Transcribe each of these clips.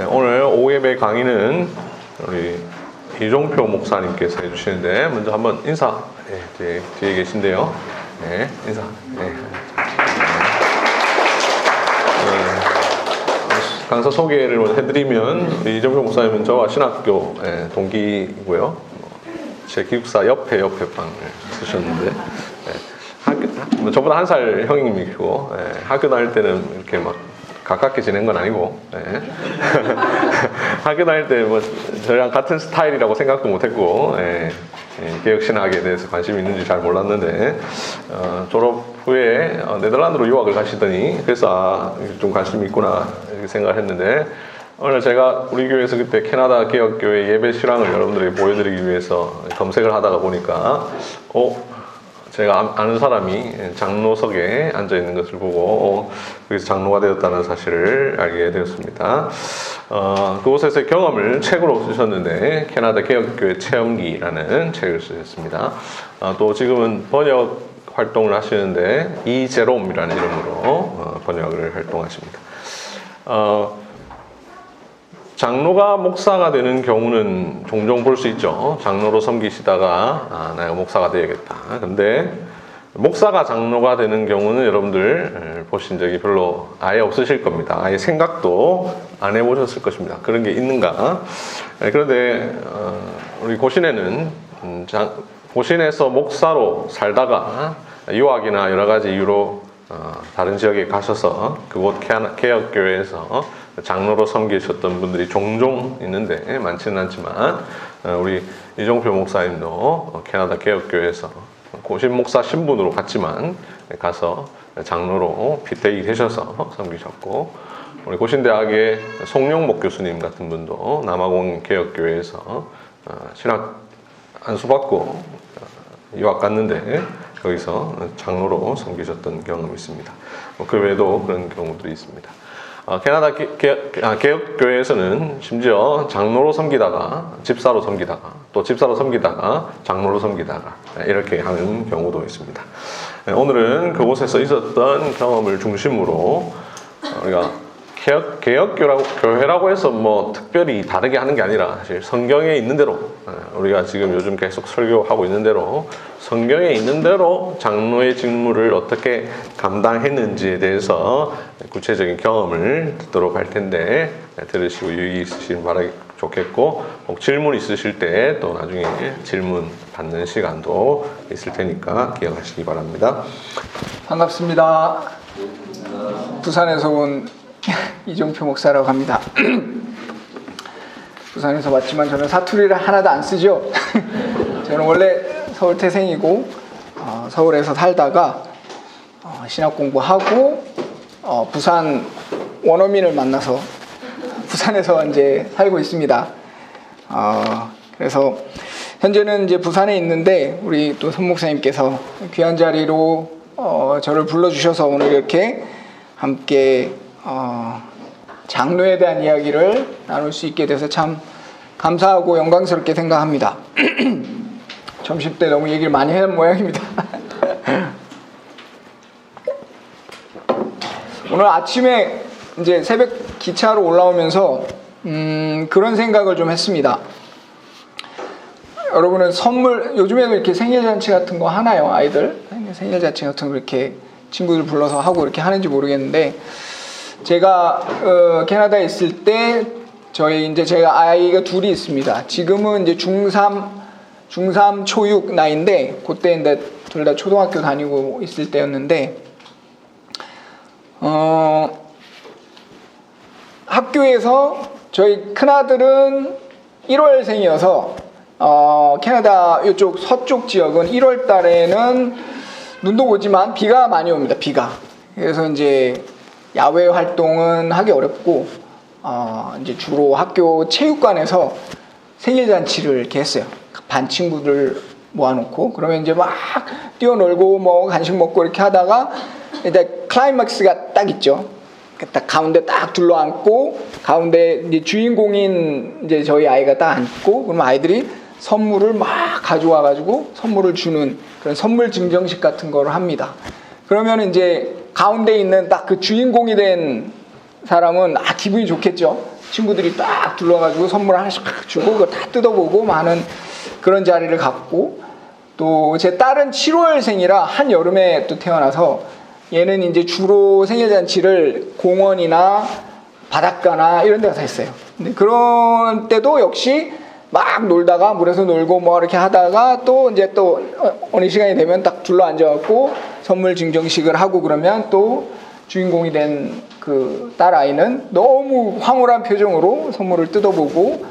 네, 오늘 오후 예배 강의는 우리 이종표 목사님께서 해주시는데 먼저 한번 인사. 네, 뒤에 계신데요. 네, 인사. 네. 강사 소개를 해드리면 우리 이종표 목사님은 저와 신학교 동기이고요. 제 기숙사 옆에 방을 쓰셨는데 저보다 한 살 형님이고 학교 다닐 때는 이렇게 막 가깝게 지낸 건 아니고 학교 다닐 때 뭐 저랑 같은 스타일이라고 생각도 못했고 개혁신학에 대해서 관심이 있는지 잘 몰랐는데 졸업 후에 네덜란드로 유학을 가시더니 그래서 좀 관심이 있구나 이렇게 생각을 했는데 오늘 제가 우리 교회에서 그때 캐나다 개혁교회 예배 실황을 여러분들에게 보여드리기 위해서 검색을 하다가 보니까 제가 아는 사람이 장로석에 앉아있는 것을 보고 거기서 장로가 되었다는 사실을 알게 되었습니다. 그곳에서의 경험을 책으로 쓰셨는데 캐나다 개혁교회 체험기라는 책을 쓰셨습니다. 또 지금은 번역 활동을 하시는데 이제롬이라는 이름으로 번역을 활동하십니다. 장로가 목사가 되는 경우는 종종 볼 수 있죠. 장로로 섬기시다가 내가 목사가 되야겠다. 근데 목사가 장로가 되는 경우는 여러분들 보신 적이 별로 아예 없으실 겁니다. 아예 생각도 안 해보셨을 것입니다. 그런 게 있는가. 그런데 우리 고신에는 고신에서 목사로 살다가 유학이나 여러 가지 이유로 다른 지역에 가셔서 그곳 개혁교회에서 장로로 섬기셨던 분들이 종종 있는데 많지는 않지만 우리 이종표 목사님도 캐나다 개혁교회에서 고신 목사 신분으로 갔지만 가서 장로로 피태이 되셔서 섬기셨고 우리 고신대학의 송영목 교수님 같은 분도 남아공 개혁교회에서 신학 안수받고 유학 갔는데 거기서 장로로 섬기셨던 경험이 있습니다. 그 외에도 그런 경우들이 있습니다. 캐나다 개혁교회에서는 심지어 장로로 섬기다가 집사로 섬기다가 또 집사로 섬기다가 장로로 섬기다가 이렇게 하는 경우도 있습니다. 오늘은 그곳에서 있었던 경험을 중심으로 우리가 개혁교회라고 해서 뭐 특별히 다르게 하는 게 아니라 사실 성경에 있는 대로 우리가 지금 요즘 계속 설교하고 있는 대로 성경에 있는 대로 장로의 직무를 어떻게 감당했는지에 대해서 구체적인 경험을 듣도록 할 텐데 들으시고 유익이 있으시면 바라기 좋겠고 혹 질문 있으실 때 또 나중에 질문 받는 시간도 있을 테니까 기억하시기 바랍니다. 반갑습니다. 부산에서 온 이종표 목사라고 합니다. 부산에서 왔지만 저는 사투리를 하나도 안 쓰죠. 저는 원래 서울 태생이고 서울에서 살다가 신학 공부하고 부산 원어민을 만나서 부산에서 이제 살고 있습니다. 그래서 현재는 이제 부산에 있는데 우리 또 손 목사님께서 귀한 자리로 저를 불러주셔서 오늘 이렇게 함께 장로에 대한 이야기를 나눌 수 있게 돼서 참 감사하고 영광스럽게 생각합니다. 점심 때 너무 얘기를 많이 해놓은 모양입니다. 오늘 아침에 이제 새벽 기차로 올라오면서 그런 생각을 좀 했습니다. 여러분은 선물 요즘에도 이렇게 생일잔치 같은 거 하나요? 아이들 생일잔치 같은 거 이렇게 친구들 불러서 하고 이렇게 하는지 모르겠는데 제가 캐나다에 있을 때 제가 아이가 둘이 있습니다. 지금은 이제 중3 초6 나이인데 그때 이제 둘 다 초등학교 다니고 있을 때였는데 학교에서 저희 큰아들은 1월생이어서 캐나다 이쪽 서쪽 지역은 1월 달에는 눈도 오지만 비가 많이 옵니다. 비가. 그래서 이제 야외 활동은 하기 어렵고 이제 주로 학교 체육관에서 생일잔치를 이렇게 했어요. 반 친구들 모아놓고 그러면 이제 막 뛰어놀고 뭐 간식 먹고 이렇게 하다가 이제 클라이맥스가 딱 있죠. 딱 가운데 딱 둘러앉고 가운데 이제 주인공인 이제 저희 아이가 딱 앉고 그러면 아이들이 선물을 막 가져와가지고 선물을 주는 그런 선물 증정식 같은 거를 합니다. 그러면 이제 가운데 있는 딱 그 주인공이 된 사람은 기분이 좋겠죠. 친구들이 딱 둘러가지고 선물 하나씩 주고 그거 다 뜯어보고 하는 그런 자리를 갖고, 또 제 딸은 7월생이라 한여름에 또 태어나서 얘는 이제 주로 생일잔치를 공원이나 바닷가나 이런 데 가서 했어요. 근데 그런 때도 역시 막 놀다가 물에서 놀고 뭐 이렇게 하다가 또 이제 또 어느 시간이 되면 딱 둘러 앉아갖고 선물 증정식을 하고 그러면 또 주인공이 된 그 딸 아이는 너무 황홀한 표정으로 선물을 뜯어보고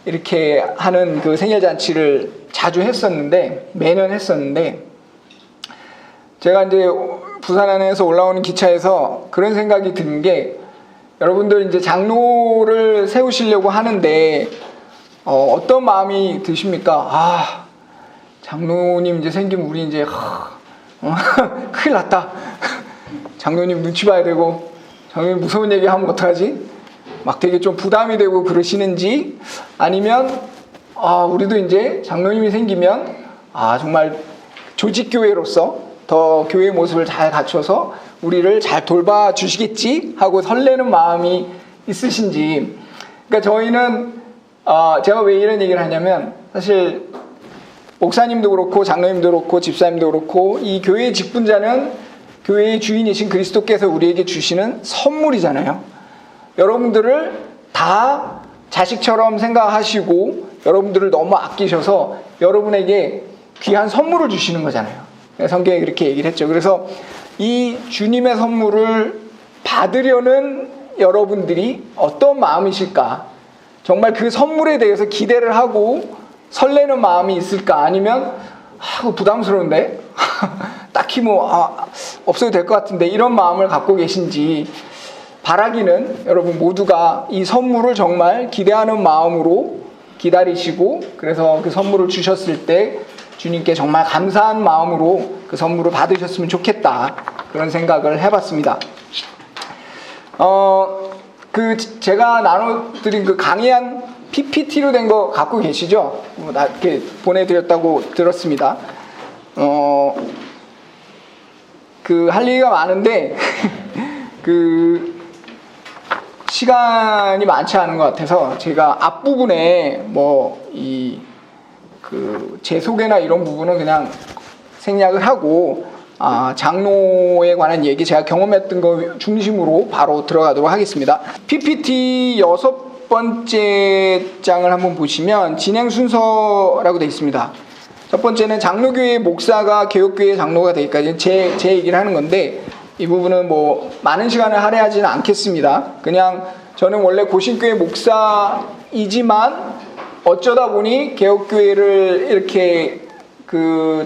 이렇게 하는 그 생일잔치를 자주 했었는데, 매년 했었는데, 제가 이제 부산 안에서 올라오는 기차에서 그런 생각이 드는 게, 여러분들 이제 장로를 세우시려고 하는데 어떤 마음이 드십니까? 아, 장로님 이제 생기면 우리 이제 큰일 났다. 장로님 눈치 봐야 되고, 장로님 무서운 얘기 하면 어떡하지? 막 되게 좀 부담이 되고 그러시는지, 아니면 우리도 이제 장로님이 생기면 정말 조직교회로서 더 교회의 모습을 잘 갖춰서 우리를 잘 돌봐주시겠지 하고 설레는 마음이 있으신지. 그러니까 저희는 제가 왜 이런 얘기를 하냐면, 사실 목사님도 그렇고 장로님도 그렇고 집사님도 그렇고 이 교회의 직분자는 교회의 주인이신 그리스도께서 우리에게 주시는 선물이잖아요. 여러분들을 다 자식처럼 생각하시고 여러분들을 너무 아끼셔서 여러분에게 귀한 선물을 주시는 거잖아요. 성경에 그렇게 얘기를 했죠. 그래서 이 주님의 선물을 받으려는 여러분들이 어떤 마음이실까? 정말 그 선물에 대해서 기대를 하고 설레는 마음이 있을까? 아니면 부담스러운데? 딱히 없어도 될 것 같은데, 이런 마음을 갖고 계신지. 바라기는 여러분 모두가 이 선물을 정말 기대하는 마음으로 기다리시고, 그래서 그 선물을 주셨을 때 주님께 정말 감사한 마음으로 그 선물을 받으셨으면 좋겠다, 그런 생각을 해봤습니다. 제가 나눠드린 그 강의한 PPT로 된 거 갖고 계시죠? 이렇게 보내드렸다고 들었습니다. 할 얘기가 많은데 시간이 많지 않은 것 같아서 제가 앞부분에 제 소개나 이런 부분은 그냥 생략을 하고, 장로에 관한 얘기, 제가 경험했던 거 중심으로 바로 들어가도록 하겠습니다. PPT 6번째 장을 한번 보시면 진행 순서라고 되어 있습니다. 첫 번째는 장로교회 목사가 개혁교회 장로가 되기까지 제 얘기를 하는 건데, 이 부분은 많은 시간을 할애하지는 않겠습니다. 그냥 저는 원래 고신교회 목사이지만 어쩌다 보니 개혁교회를 이렇게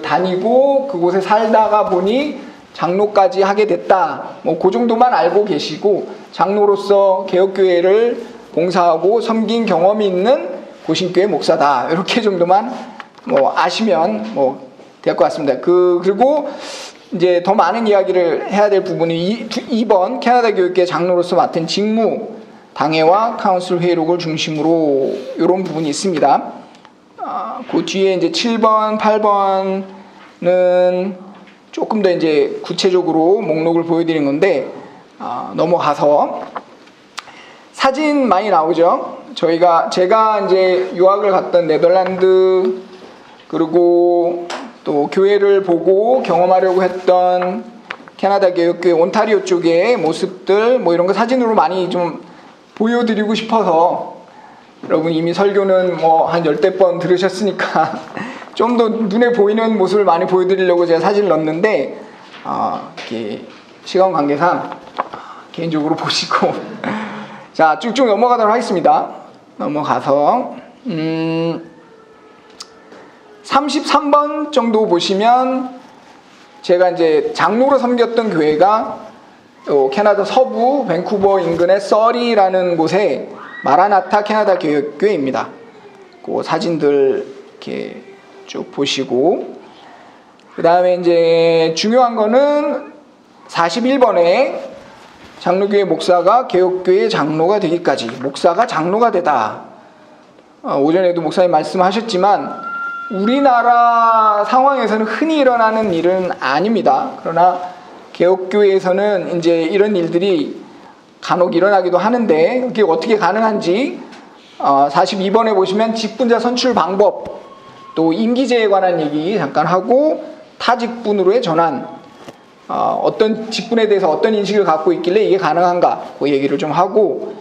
다니고 그곳에 살다가 보니 장로까지 하게 됐다. 그 정도만 알고 계시고, 장로로서 개혁교회를 봉사하고 섬긴 경험이 있는 고신교회 목사다. 이렇게 정도만 아시면 될 것 같습니다. 그리고 이제 더 많은 이야기를 해야 될 부분이 2번 캐나다 교육계 장로로서 맡은 직무, 당회와 카운슬 회의록을 중심으로 이런 부분이 있습니다. 그 뒤에 이제 7번, 8번은 조금 더 이제 구체적으로 목록을 보여드린 건데, 넘어가서 사진 많이 나오죠. 제가 이제 유학을 갔던 네덜란드, 그리고 또 교회를 보고 경험하려고 했던 캐나다 개혁교회 온타리오 쪽의 모습들, 이런 거 사진으로 많이 좀 보여드리고 싶어서, 여러분 이미 설교는 한 10대 번 들으셨으니까 좀 더 눈에 보이는 모습을 많이 보여드리려고 제가 사진을 넣었는데, 이렇게 시간 관계상 개인적으로 보시고 자, 쭉쭉 넘어가도록 하겠습니다. 넘어가서 33번 정도 보시면, 제가 이제 장로로 섬겼던 교회가 캐나다 서부 밴쿠버 인근의 서리라는 곳에 마라나타 캐나다 교회입니다. 그 사진들 이렇게 쭉 보시고, 그 다음에 이제 중요한 거는 41번에 장로교회 목사가 개혁교회 장로가 되기까지, 목사가 장로가 되다. 오전에도 목사님 말씀하셨지만 우리나라 상황에서는 흔히 일어나는 일은 아닙니다. 그러나 개혁교회에서는 이제 이런 일들이 간혹 일어나기도 하는데 그게 어떻게 가능한지 42번에 보시면 직분자 선출 방법, 또 임기제에 관한 얘기 잠깐 하고 타직분으로의 전환, 어떤 직분에 대해서 어떤 인식을 갖고 있길래 이게 가능한가 그 얘기를 좀 하고,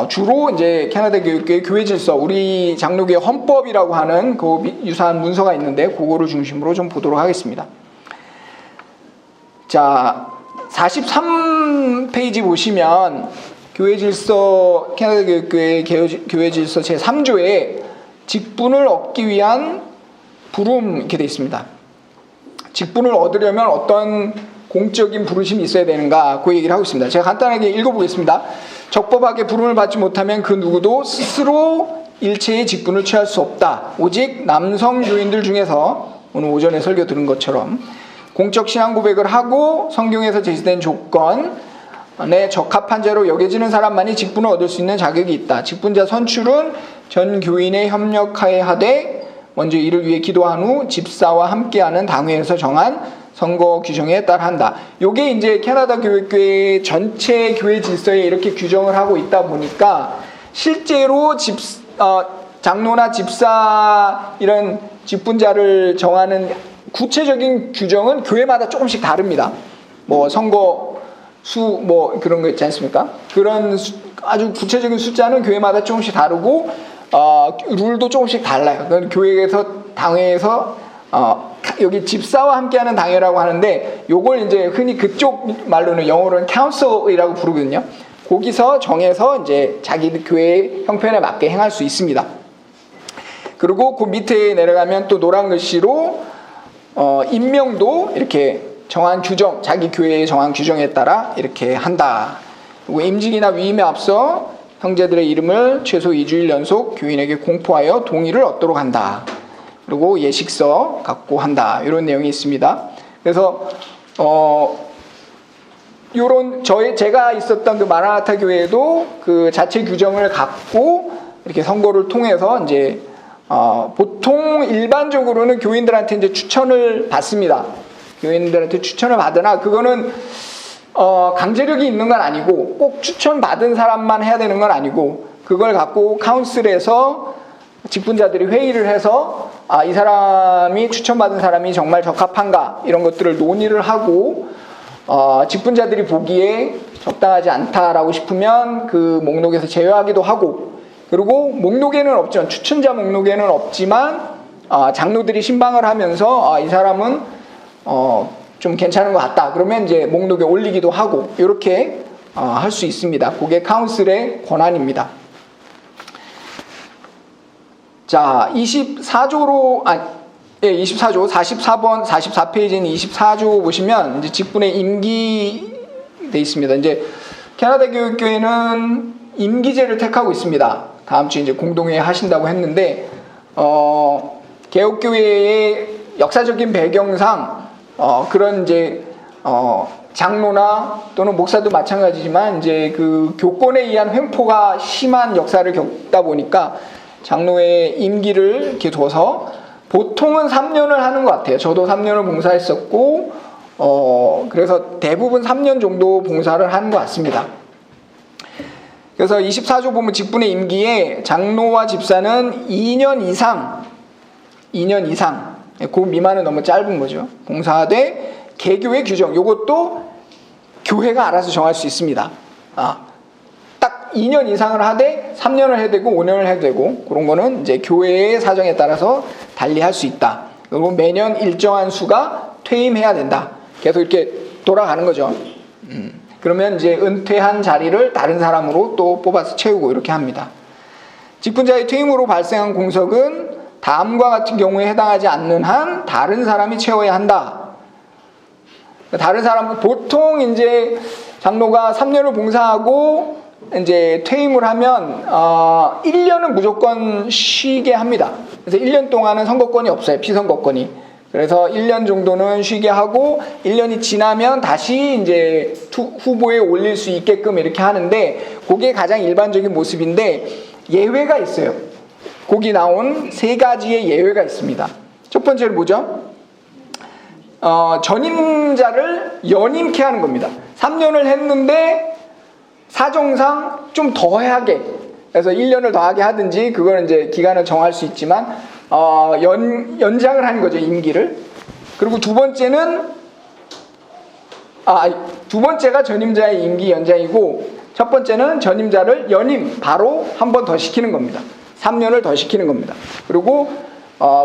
주로 이제 캐나다 교육계의 교회 질서, 우리 장로교의 헌법이라고 하는 그 유사한 문서가 있는데 그거를 중심으로 좀 보도록 하겠습니다. 자, 43페이지 보시면 교회 질서, 캐나다 교육계의 교회 질서 제3조에 직분을 얻기 위한 부름 이렇게 되어 있습니다. 직분을 얻으려면 어떤 공적인 부르심이 있어야 되는가 그 얘기를 하고 있습니다. 제가 간단하게 읽어보겠습니다. 적법하게 부름을 받지 못하면 그 누구도 스스로 일체의 직분을 취할 수 없다. 오직 남성 교인들 중에서 오늘 오전에 설교 들은 것처럼 공적 신앙 고백을 하고 성경에서 제시된 조건에 적합한 자로 여겨지는 사람만이 직분을 얻을 수 있는 자격이 있다. 직분자 선출은 전 교인의 협력하에 하되 먼저 이를 위해 기도한 후 집사와 함께하는 당회에서 정한 선거 규정에 따라한다. 요게 이제 캐나다 교육교회 전체 교회 질서에 이렇게 규정을 하고 있다 보니까 실제로 장로나 집사 이런 직분자를 정하는 구체적인 규정은 교회마다 조금씩 다릅니다. 뭐 선거 수 뭐 그런 거 있지 않습니까? 그런 아주 구체적인 숫자는 교회마다 조금씩 다르고 룰도 조금씩 달라요. 그건 교회에서 당회에서 여기 집사와 함께하는 당회라고 하는데 요걸 이제 흔히 그쪽 말로는 영어로는 council이라고 부르거든요. 거기서 정해서 이제 자기 교회의 형편에 맞게 행할 수 있습니다. 그리고 그 밑에 내려가면 또 노란 글씨로 임명도 이렇게 정한 규정, 자기 교회의 정한 규정에 따라 이렇게 한다. 그리고 임직이나 위임에 앞서 형제들의 이름을 최소 2주일 연속 교인에게 공포하여 동의를 얻도록 한다. 그리고 예식서 갖고 한다. 이런 내용이 있습니다. 그래서 요런 제가 있었던 그 마라나타 교회도 그 자체 규정을 갖고 이렇게 선거를 통해서 이제 보통 일반적으로는 교인들한테 이제 추천을 받습니다. 교인들한테 추천을 받으나 그거는 강제력이 있는 건 아니고 꼭 추천받은 사람만 해야 되는 건 아니고 그걸 갖고 카운슬에서 직분자들이 회의를 해서 이 사람이 추천받은 사람이 정말 적합한가 이런 것들을 논의를 하고 직분자들이 보기에 적당하지 않다라고 싶으면 그 목록에서 제외하기도 하고, 그리고 목록에는 없지만 추천자 목록에는 없지만 장로들이 신방을 하면서 이 사람은 좀 괜찮은 것 같다 그러면 이제 목록에 올리기도 하고 이렇게 할 수 있습니다. 그게 카운슬의 권한입니다. 자, 24조로 24조 44번 44페이지는 24조 보시면 이제 직분의 임기 돼 있습니다. 이제 캐나다 교육교회는 임기제를 택하고 있습니다. 다음 주에 이제 공동회의 하신다고 했는데 개혁교회의 역사적인 배경상 그런 이제 장로나 또는 목사도 마찬가지지만 이제 그 교권에 의한 횡포가 심한 역사를 겪다 보니까 장로의 임기를 이렇게 둬서 보통은 3년을 하는 것 같아요. 저도 3년을 봉사했었고 그래서 대부분 3년 정도 봉사를 하는 것 같습니다. 그래서 24조 보면 직분의 임기에 장로와 집사는 2년 이상 그 미만은 너무 짧은 거죠. 봉사하되 개교의 규정, 이것도 교회가 알아서 정할 수 있습니다. 딱 2년 이상을 하되 3년을 해도 되고 5년을 해도 되고 그런 거는 이제 교회의 사정에 따라서 달리 할 수 있다. 그리고 매년 일정한 수가 퇴임해야 된다. 계속 이렇게 돌아가는 거죠. 그러면 이제 은퇴한 자리를 다른 사람으로 또 뽑아서 채우고 이렇게 합니다. 직분자의 퇴임으로 발생한 공석은 다음과 같은 경우에 해당하지 않는 한 다른 사람이 채워야 한다. 다른 사람은 보통 이제 장로가 3년을 봉사하고 이제 퇴임을 하면 1년은 무조건 쉬게 합니다. 그래서 1년 동안은 선거권이 없어요. 피선거권이. 그래서 1년 정도는 쉬게 하고 1년이 지나면 다시 이제 후보에 올릴 수 있게끔 이렇게 하는데 그게 가장 일반적인 모습인데 예외가 있어요. 거기 나온 3가지의 예외가 있습니다. 첫 번째는 뭐죠? 전임자를 연임케 하는 겁니다. 3년을 했는데 사정상 좀 더 하게, 그래서 1년을 더 하게 하든지, 그거는 이제 기간을 정할 수 있지만, 연장을 하는 거죠, 임기를. 그리고 두 번째가 전임자의 임기 연장이고, 첫 번째는 전임자를 연임 바로 한 번 더 시키는 겁니다. 3년을 더 시키는 겁니다. 그리고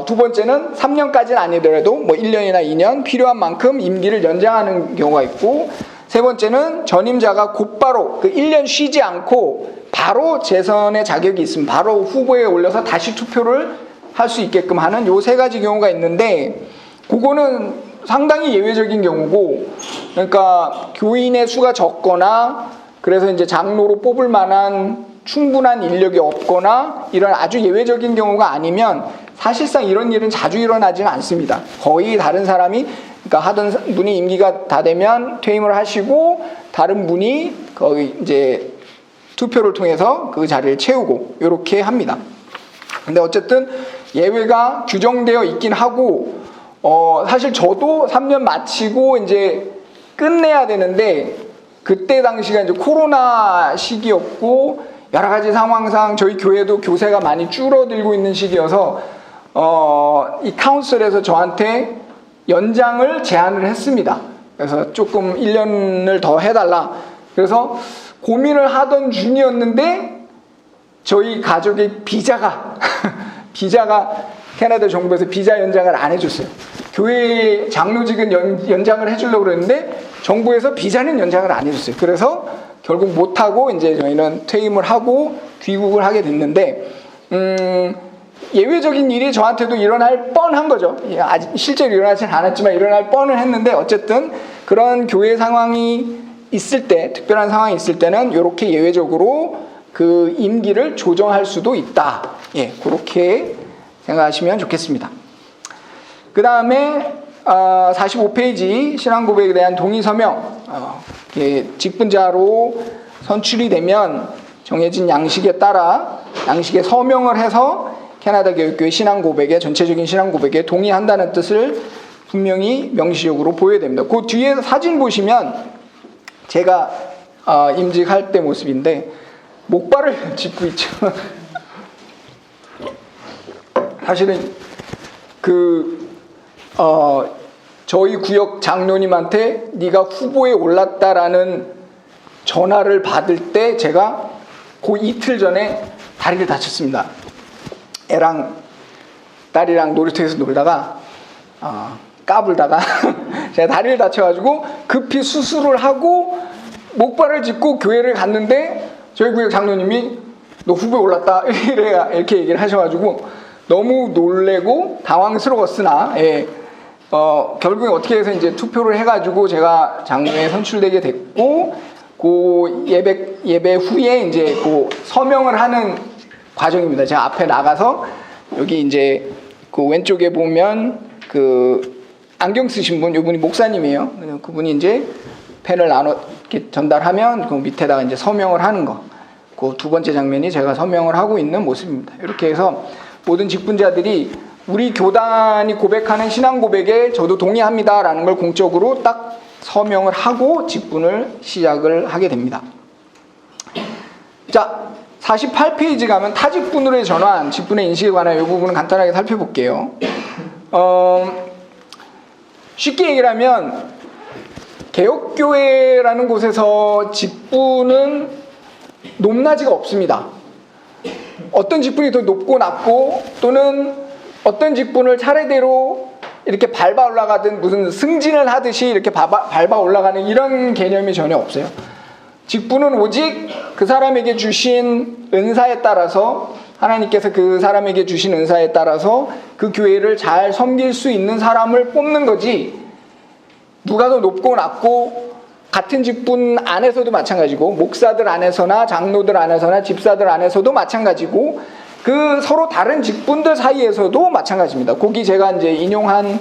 두 번째는 3년까지는 아니더라도 뭐 1년이나 2년 필요한 만큼 임기를 연장하는 경우가 있고, 세 번째는 전임자가 곧바로 그 1년 쉬지 않고 바로 재선의 자격이 있으면 바로 후보에 올려서 다시 투표를 할 수 있게끔 하는 요 세 가지 경우가 있는데, 그거는 상당히 예외적인 경우고, 그러니까 교인의 수가 적거나 그래서 이제 장로로 뽑을 만한 충분한 인력이 없거나 이런 아주 예외적인 경우가 아니면 사실상 이런 일은 자주 일어나지는 않습니다. 거의 다른 사람이, 그러니까 하던 분이 임기가 다 되면 퇴임을 하시고 다른 분이 거의 이제 투표를 통해서 그 자리를 채우고 이렇게 합니다. 근데 어쨌든 예외가 규정되어 있긴 하고, 사실 저도 3년 마치고 이제 끝내야 되는데, 그때 당시가 이제 코로나 시기였고 여러 가지 상황상 저희 교회도 교세가 많이 줄어들고 있는 시기여서 이 카운슬에서 저한테 연장을 제안을 했습니다. 그래서 조금 1년을 더 해달라. 그래서 고민을 하던 중이었는데 저희 가족의 비자가 캐나다 정부에서 비자 연장을 안 해줬어요. 교회 장로직은 연장을 해주려고 그랬는데 정부에서 비자는 연장을 안 해줬어요. 그래서 결국 못하고 이제 저희는 퇴임을 하고 귀국을 하게 됐는데, 예외적인 일이 저한테도 일어날 뻔한 거죠. 아직 실제로 일어나진 않았지만 일어날 뻔을 했는데, 어쨌든 그런 교회 상황이 있을 때, 특별한 상황이 있을 때는 이렇게 예외적으로 그 임기를 조정할 수도 있다. 예, 그렇게 생각하시면 좋겠습니다. 그 다음에 45페이지 신앙고백에 대한 동의서명, 직분자로 선출이 되면 정해진 양식에 따라 양식에 서명을 해서 캐나다 교육교회 신앙고백에, 전체적인 신앙고백에 동의한다는 뜻을 분명히 명시적으로 보여야 됩니다. 그 뒤에 사진 보시면 제가 임직할 때 모습인데 목발을 짚고 있죠. 사실은 저희 구역 장로님한테 네가 후보에 올랐다라는 전화를 받을 때 제가 그 이틀 전에 다리를 다쳤습니다. 애랑 딸이랑 놀이터에서 놀다가 까불다가 제가 다리를 다쳐가지고 급히 수술을 하고 목발을 짚고 교회를 갔는데 저희 구역 장로님이 너 후보에 올랐다 이렇게 얘기를 하셔가지고 너무 놀래고 당황스러웠으나, 결국에 어떻게 해서 이제 투표를 해가지고 제가 장로에 선출되게 됐고, 그 예배 후에 이제 그 서명을 하는 과정입니다. 제가 앞에 나가서 여기 이제 그 왼쪽에 보면 그 안경 쓰신 분, 이분이 목사님이에요. 그분이 이제 펜을 이렇게 전달하면 그 밑에다가 이제 서명을 하는 거. 그 두 번째 장면이 제가 서명을 하고 있는 모습입니다. 이렇게 해서 모든 직분자들이 우리 교단이 고백하는 신앙 고백에 저도 동의합니다라는 걸 공적으로 딱 서명을 하고 직분을 시작을 하게 됩니다. 자, 48페이지 가면 타직분으로의 전환, 직분의 인식에 관한 이 부분은 간단하게 살펴볼게요. 쉽게 얘기를 하면 개혁교회라는 곳에서 직분은 높낮이가 없습니다. 어떤 직분이 더 높고 낮고, 또는 어떤 직분을 차례대로 이렇게 밟아 올라가든 무슨 승진을 하듯이 이렇게 밟아 올라가는 이런 개념이 전혀 없어요. 직분은 오직 그 사람에게 주신 은사에 따라서, 하나님께서 그 사람에게 주신 은사에 따라서 그 교회를 잘 섬길 수 있는 사람을 뽑는 거지, 누가 더 높고 낮고, 같은 직분 안에서도 마찬가지고, 목사들 안에서나 장로들 안에서나 집사들 안에서도 마찬가지고, 그 서로 다른 직분들 사이에서도 마찬가지입니다. 거기 제가 이제 인용한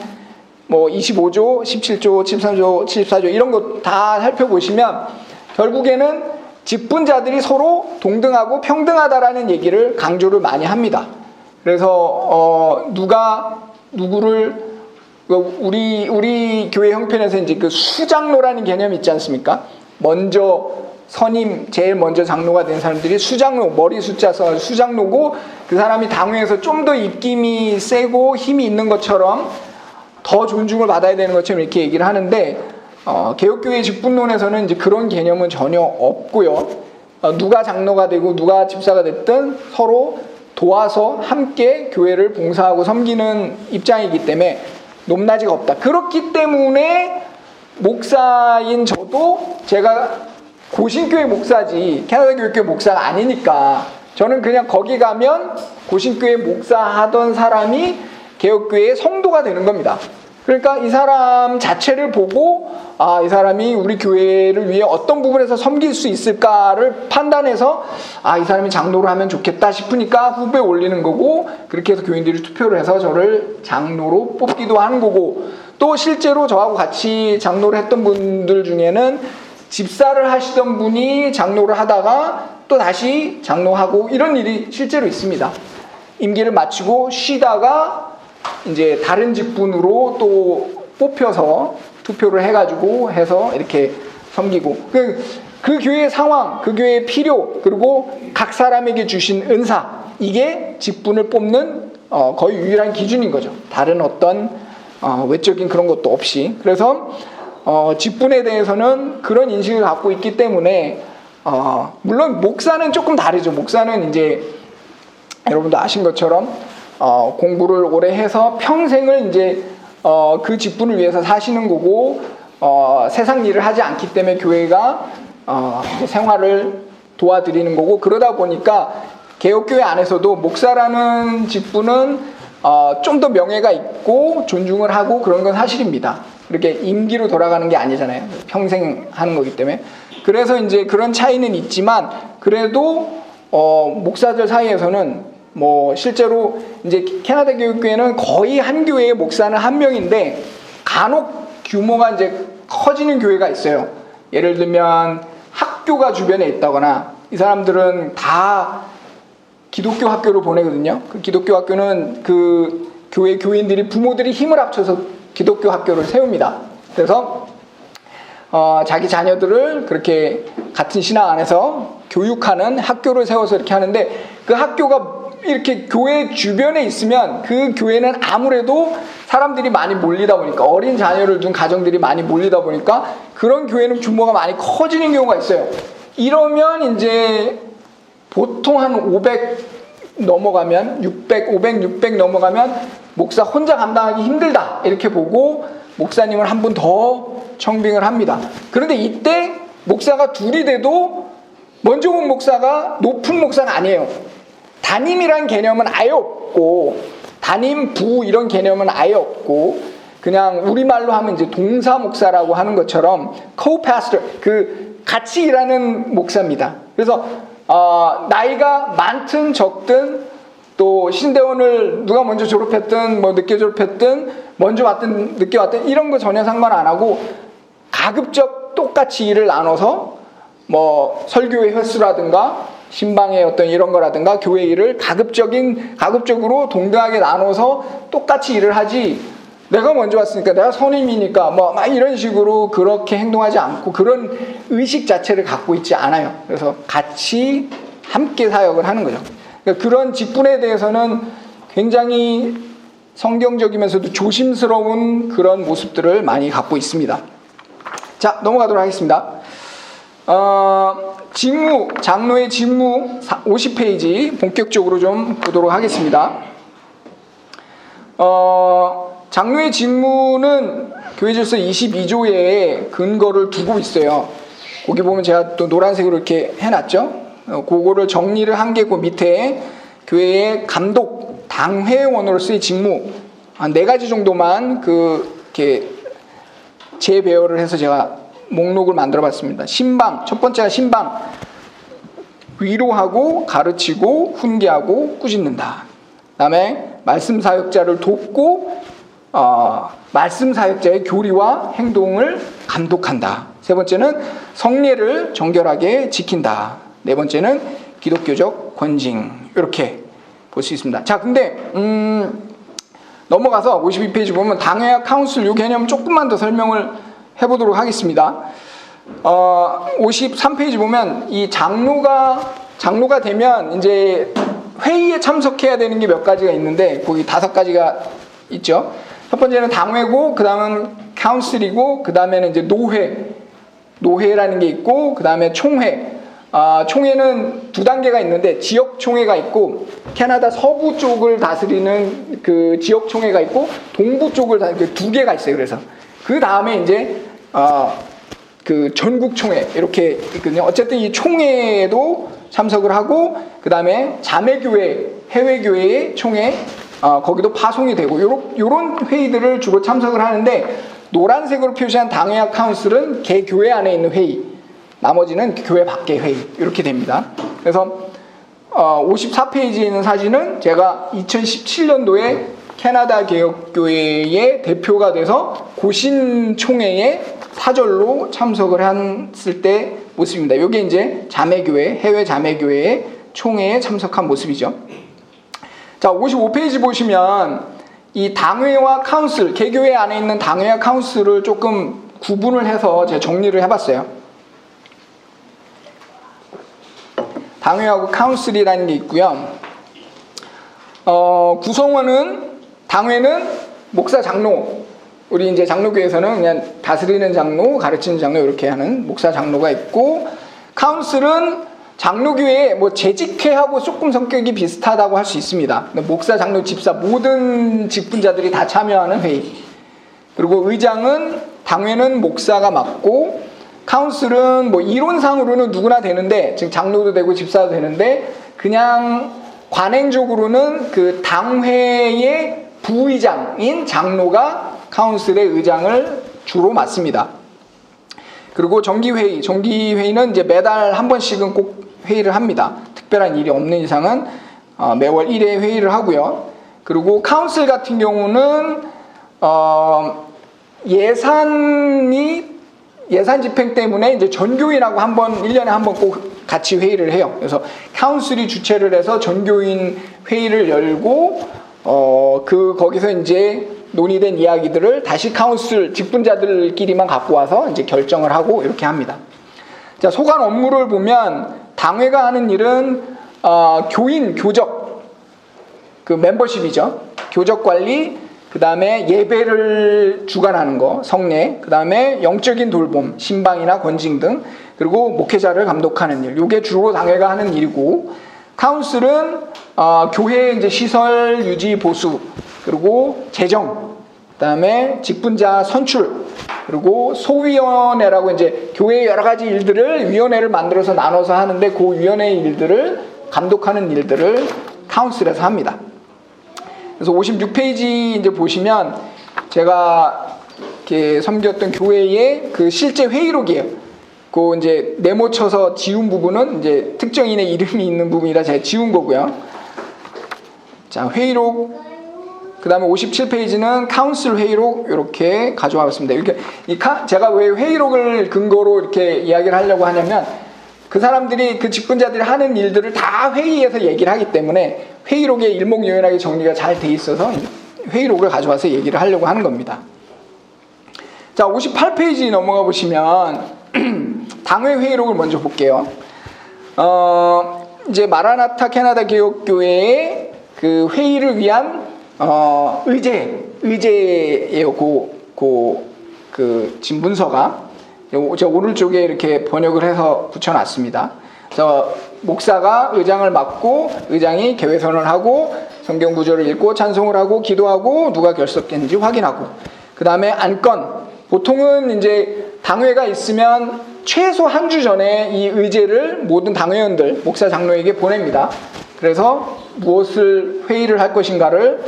뭐 25조, 17조, 13조, 74조 이런 거 다 살펴보시면 결국에는 직분자들이 서로 동등하고 평등하다라는 얘기를 강조를 많이 합니다. 그래서 누가 누구를, 우리 교회 형편에서 이제 그 수장로라는 개념이 있지 않습니까? 먼저 선임 제일 먼저 장로가 된 사람들이 수장로, 머리 숫자 써 수장로고, 그 사람이 당회에서 좀 더 입김이 세고 힘이 있는 것처럼 더 존중을 받아야 되는 것처럼 이렇게 얘기를 하는데, 개혁교회 직분론에서는 이제 그런 개념은 전혀 없고요. 누가 장로가 되고 누가 집사가 됐든 서로 도와서 함께 교회를 봉사하고 섬기는 입장이기 때문에 높낮이가 없다. 그렇기 때문에 목사인 저도, 제가 고신교회 목사지 캐나다 교육교회 목사가 아니니까, 저는 그냥 거기 가면 고신교회 목사하던 사람이 개혁교회의 성도가 되는 겁니다. 그러니까 이 사람 자체를 보고, 아, 이 사람이 우리 교회를 위해 어떤 부분에서 섬길 수 있을까를 판단해서, 아, 이 사람이 장로를 하면 좋겠다 싶으니까 후보에 올리는 거고, 그렇게 해서 교인들이 투표를 해서 저를 장로로 뽑기도 하는 거고, 또 실제로 저하고 같이 장로를 했던 분들 중에는 집사를 하시던 분이 장로를 하다가 또 다시 장로하고, 이런 일이 실제로 있습니다. 임기를 마치고 쉬다가 이제 다른 직분으로 또 뽑혀서 투표를 해가지고 해서 이렇게 섬기고, 그 교회의 상황, 그 교회의 필요, 그리고 각 사람에게 주신 은사, 이게 직분을 뽑는 거의 유일한 기준인 거죠. 다른 어떤 외적인 그런 것도 없이. 그래서 직분에 대해서는 그런 인식을 갖고 있기 때문에, 물론 목사는 조금 다르죠. 목사는 이제 여러분도 아신 것처럼 공부를 오래 해서 평생을 이제 그 직분을 위해서 사시는 거고, 세상 일을 하지 않기 때문에 교회가 생활을 도와드리는 거고, 그러다 보니까 개혁교회 안에서도 목사라는 직분은 좀 더 명예가 있고 존중을 하고 그런 건 사실입니다. 그렇게 임기로 돌아가는 게 아니잖아요. 평생 하는 거기 때문에. 그래서 이제 그런 차이는 있지만, 그래도 목사들 사이에서는 뭐 실제로 이제 캐나다 교육교회는 거의 한 교회의 목사는 한 명인데, 간혹 규모가 이제 커지는 교회가 있어요. 예를 들면 학교가 주변에 있다거나, 이 사람들은 다 기독교 학교를 보내거든요. 그 기독교 학교는 그 교회 교인들이, 부모들이 힘을 합쳐서 기독교 학교를 세웁니다. 그래서 자기 자녀들을 그렇게 같은 신앙 안에서 교육하는 학교를 세워서 이렇게 하는데, 그 학교가 이렇게 교회 주변에 있으면 그 교회는 아무래도 사람들이 많이 몰리다 보니까, 어린 자녀를 둔 가정들이 많이 몰리다 보니까 그런 교회는 규모가 많이 커지는 경우가 있어요. 이러면 이제 보통 한 500 넘어가면, 600, 500, 600 넘어가면 목사 혼자 감당하기 힘들다, 이렇게 보고 목사님을 한 분 더 청빙을 합니다. 그런데 이때 목사가 둘이 돼도 먼저 온 목사가 높은 목사가 아니에요. 담임이란 개념은 아예 없고, 담임, 부 이런 개념은 아예 없고, 그냥 우리말로 하면 이제 동사 목사라고 하는 것처럼 co-pastor, 그 같이 일하는 목사입니다. 그래서 나이가 많든 적든, 또 신대원을 누가 먼저 졸업했든 뭐 늦게 졸업했든 먼저 왔든 늦게 왔든 이런 거 전혀 상관 안 하고, 가급적 똑같이 일을 나눠서 뭐 설교의 횟수라든가 신방의 어떤 이런 거라든가 교회 일을 가급적으로 동등하게 나눠서 똑같이 일을 하지, 내가 먼저 왔으니까 내가 선임이니까 뭐 막 이런 식으로 그렇게 행동하지 않고, 그런 의식 자체를 갖고 있지 않아요. 그래서 같이 함께 사역을 하는 거죠. 그러니까 그런 직분에 대해서는 굉장히 성경적이면서도 조심스러운 그런 모습들을 많이 갖고 있습니다. 자, 넘어가도록 하겠습니다. 직무, 장로의 직무 50페이지 본격적으로 좀 보도록 하겠습니다. 장로의 직무는 교회질서 22조에 근거를 두고 있어요. 거기 보면 제가 또 노란색으로 이렇게 해놨죠. 그거를 정리를 한 게 그 밑에 교회의 감독, 당회원으로서의 직무 한 4가지 정도만 이렇게 재배열을 해서 제가 목록을 만들어 봤습니다. 신방, 첫 번째가 신방. 위로하고 가르치고 훈계하고 꾸짖는다. 그 다음에 말씀 사역자를 돕고 말씀 사역자의 교리와 행동을 감독한다. 세 번째는 성례를 정결하게 지킨다. 네 번째는 기독교적 권징. 이렇게 볼 수 있습니다. 자, 근데 넘어가서 52페이지 보면 당회와 카운슬 이 개념 조금만 더 설명을 해보도록 하겠습니다. 53페이지 보면 이 장로가 되면 이제 회의에 참석해야 되는 게 몇 가지가 있는데 거기 5가지가 있죠. 첫 번째는 당회고, 그 다음은 카운슬이고, 그 다음에는 이제 노회라는 게 있고, 그 다음에 총회. 총회는 2단계가 있는데 지역 총회가 있고, 캐나다 서부 쪽을 다스리는 그 지역 총회가 있고, 동부 쪽을 다스리는 2개가 있어요. 그래서 그 다음에 이제 그 전국 총회 이렇게 있거든요. 어쨌든 이 총회에도 참석을 하고, 그 다음에 자매교회, 해외교회의 총회, 거기도 파송이 되고, 요런 회의들을 주로 참석을 하는데, 노란색으로 표시한 당회와 카운슬은 개 교회 안에 있는 회의, 나머지는 교회 밖의 회의, 이렇게 됩니다. 그래서 54페이지에 있는 사진은 제가 2017년도에 캐나다 개혁교회의 대표가 돼서 고신총회에 사절로 참석을 했을 때 모습입니다. 이게 이제 자매교회, 해외 자매교회의 총회에 참석한 모습이죠. 자, 55페이지 보시면 이 당회와 카운슬, 개교회 안에 있는 당회와 카운슬을 조금 구분을 해서 제가 정리를 해봤어요. 당회하고 카운슬이라는 게 있고요. 구성원은 당회는 목사, 장로, 우리 이제 장로교에서는 그냥 다스리는 장로, 가르치는 장로 이렇게 하는 목사, 장로가 있고, 카운슬은 장로교회에 뭐 재직회하고 조금 성격이 비슷하다고 할 수 있습니다. 목사, 장로, 집사 모든 직분자들이 다 참여하는 회의. 그리고 의장은 당회는 목사가 맡고, 카운슬은 뭐 이론상으로는 누구나 되는데, 지금 장로도 되고 집사도 되는데, 그냥 관행적으로는 그 당회의 부의장인 장로가 카운슬의 의장을 주로 맡습니다. 그리고 정기회의는 이제 매달 한 번씩은 꼭 회의를 합니다. 특별한 일이 없는 이상은 매월 1회 회의를 하고요. 그리고 카운슬 같은 경우는 예산 집행 때문에 이제 전교인하고 1년에 한 번 꼭 같이 회의를 해요. 그래서 카운슬이 주최를 해서 전교인 회의를 열고, 거기서 이제 논의된 이야기들을 다시 카운슬 직분자들끼리만 갖고 와서 이제 결정을 하고 이렇게 합니다. 자, 소관 업무를 보면 당회가 하는 일은 교인, 교적, 그 멤버십이죠. 교적 관리, 그 다음에 예배를 주관하는 거, 성례, 그 다음에 영적인 돌봄, 신방이나 권징 등, 그리고 목회자를 감독하는 일. 이게 주로 당회가 하는 일이고, 카운슬은 교회의 이제 시설 유지 보수, 그리고 재정, 그 다음에 직분자 선출, 그리고 소위원회라고 이제 교회의 여러 가지 일들을 위원회를 만들어서 나눠서 하는데, 그 위원회의 일들을 감독하는 일들을 카운슬에서 합니다. 그래서 56페이지 이제 보시면 제가 이렇게 섬겼던 교회의 그 실제 회의록이에요. 그 이제 네모 쳐서 지운 부분은 이제 특정인의 이름이 있는 부분이라 제가 지운 거고요. 자, 회의록. 그 다음에 57페이지는 카운슬 회의록 이렇게 가져와봤습니다. 이렇게 제가 왜 회의록을 근거로 이렇게 이야기를 하려고 하냐면, 그 사람들이 그 직분자들이 하는 일들을 다 회의에서 얘기를 하기 때문에 회의록에 일목요연하게 정리가 잘 돼 있어서 회의록을 가져와서 얘기를 하려고 하는 겁니다. 자, 58페이지 넘어가 보시면 당회 회의록을 먼저 볼게요. 이제 마라나타 캐나다 개혁교회의 그 회의를 위한 의제예요. 지금 문서가 제가 오른쪽에 이렇게 번역을 해서 붙여놨습니다. 그래서 목사가 의장을 맡고, 의장이 개회선언을 하고, 성경 구절을 읽고, 찬송을 하고, 기도하고, 누가 결석했는지 확인하고, 그 다음에 안건. 보통은 이제 당회가 있으면 최소 한 주 전에 이 의제를 모든 당회원들, 목사 장로에게 보냅니다. 그래서 무엇을 회의를 할 것인가를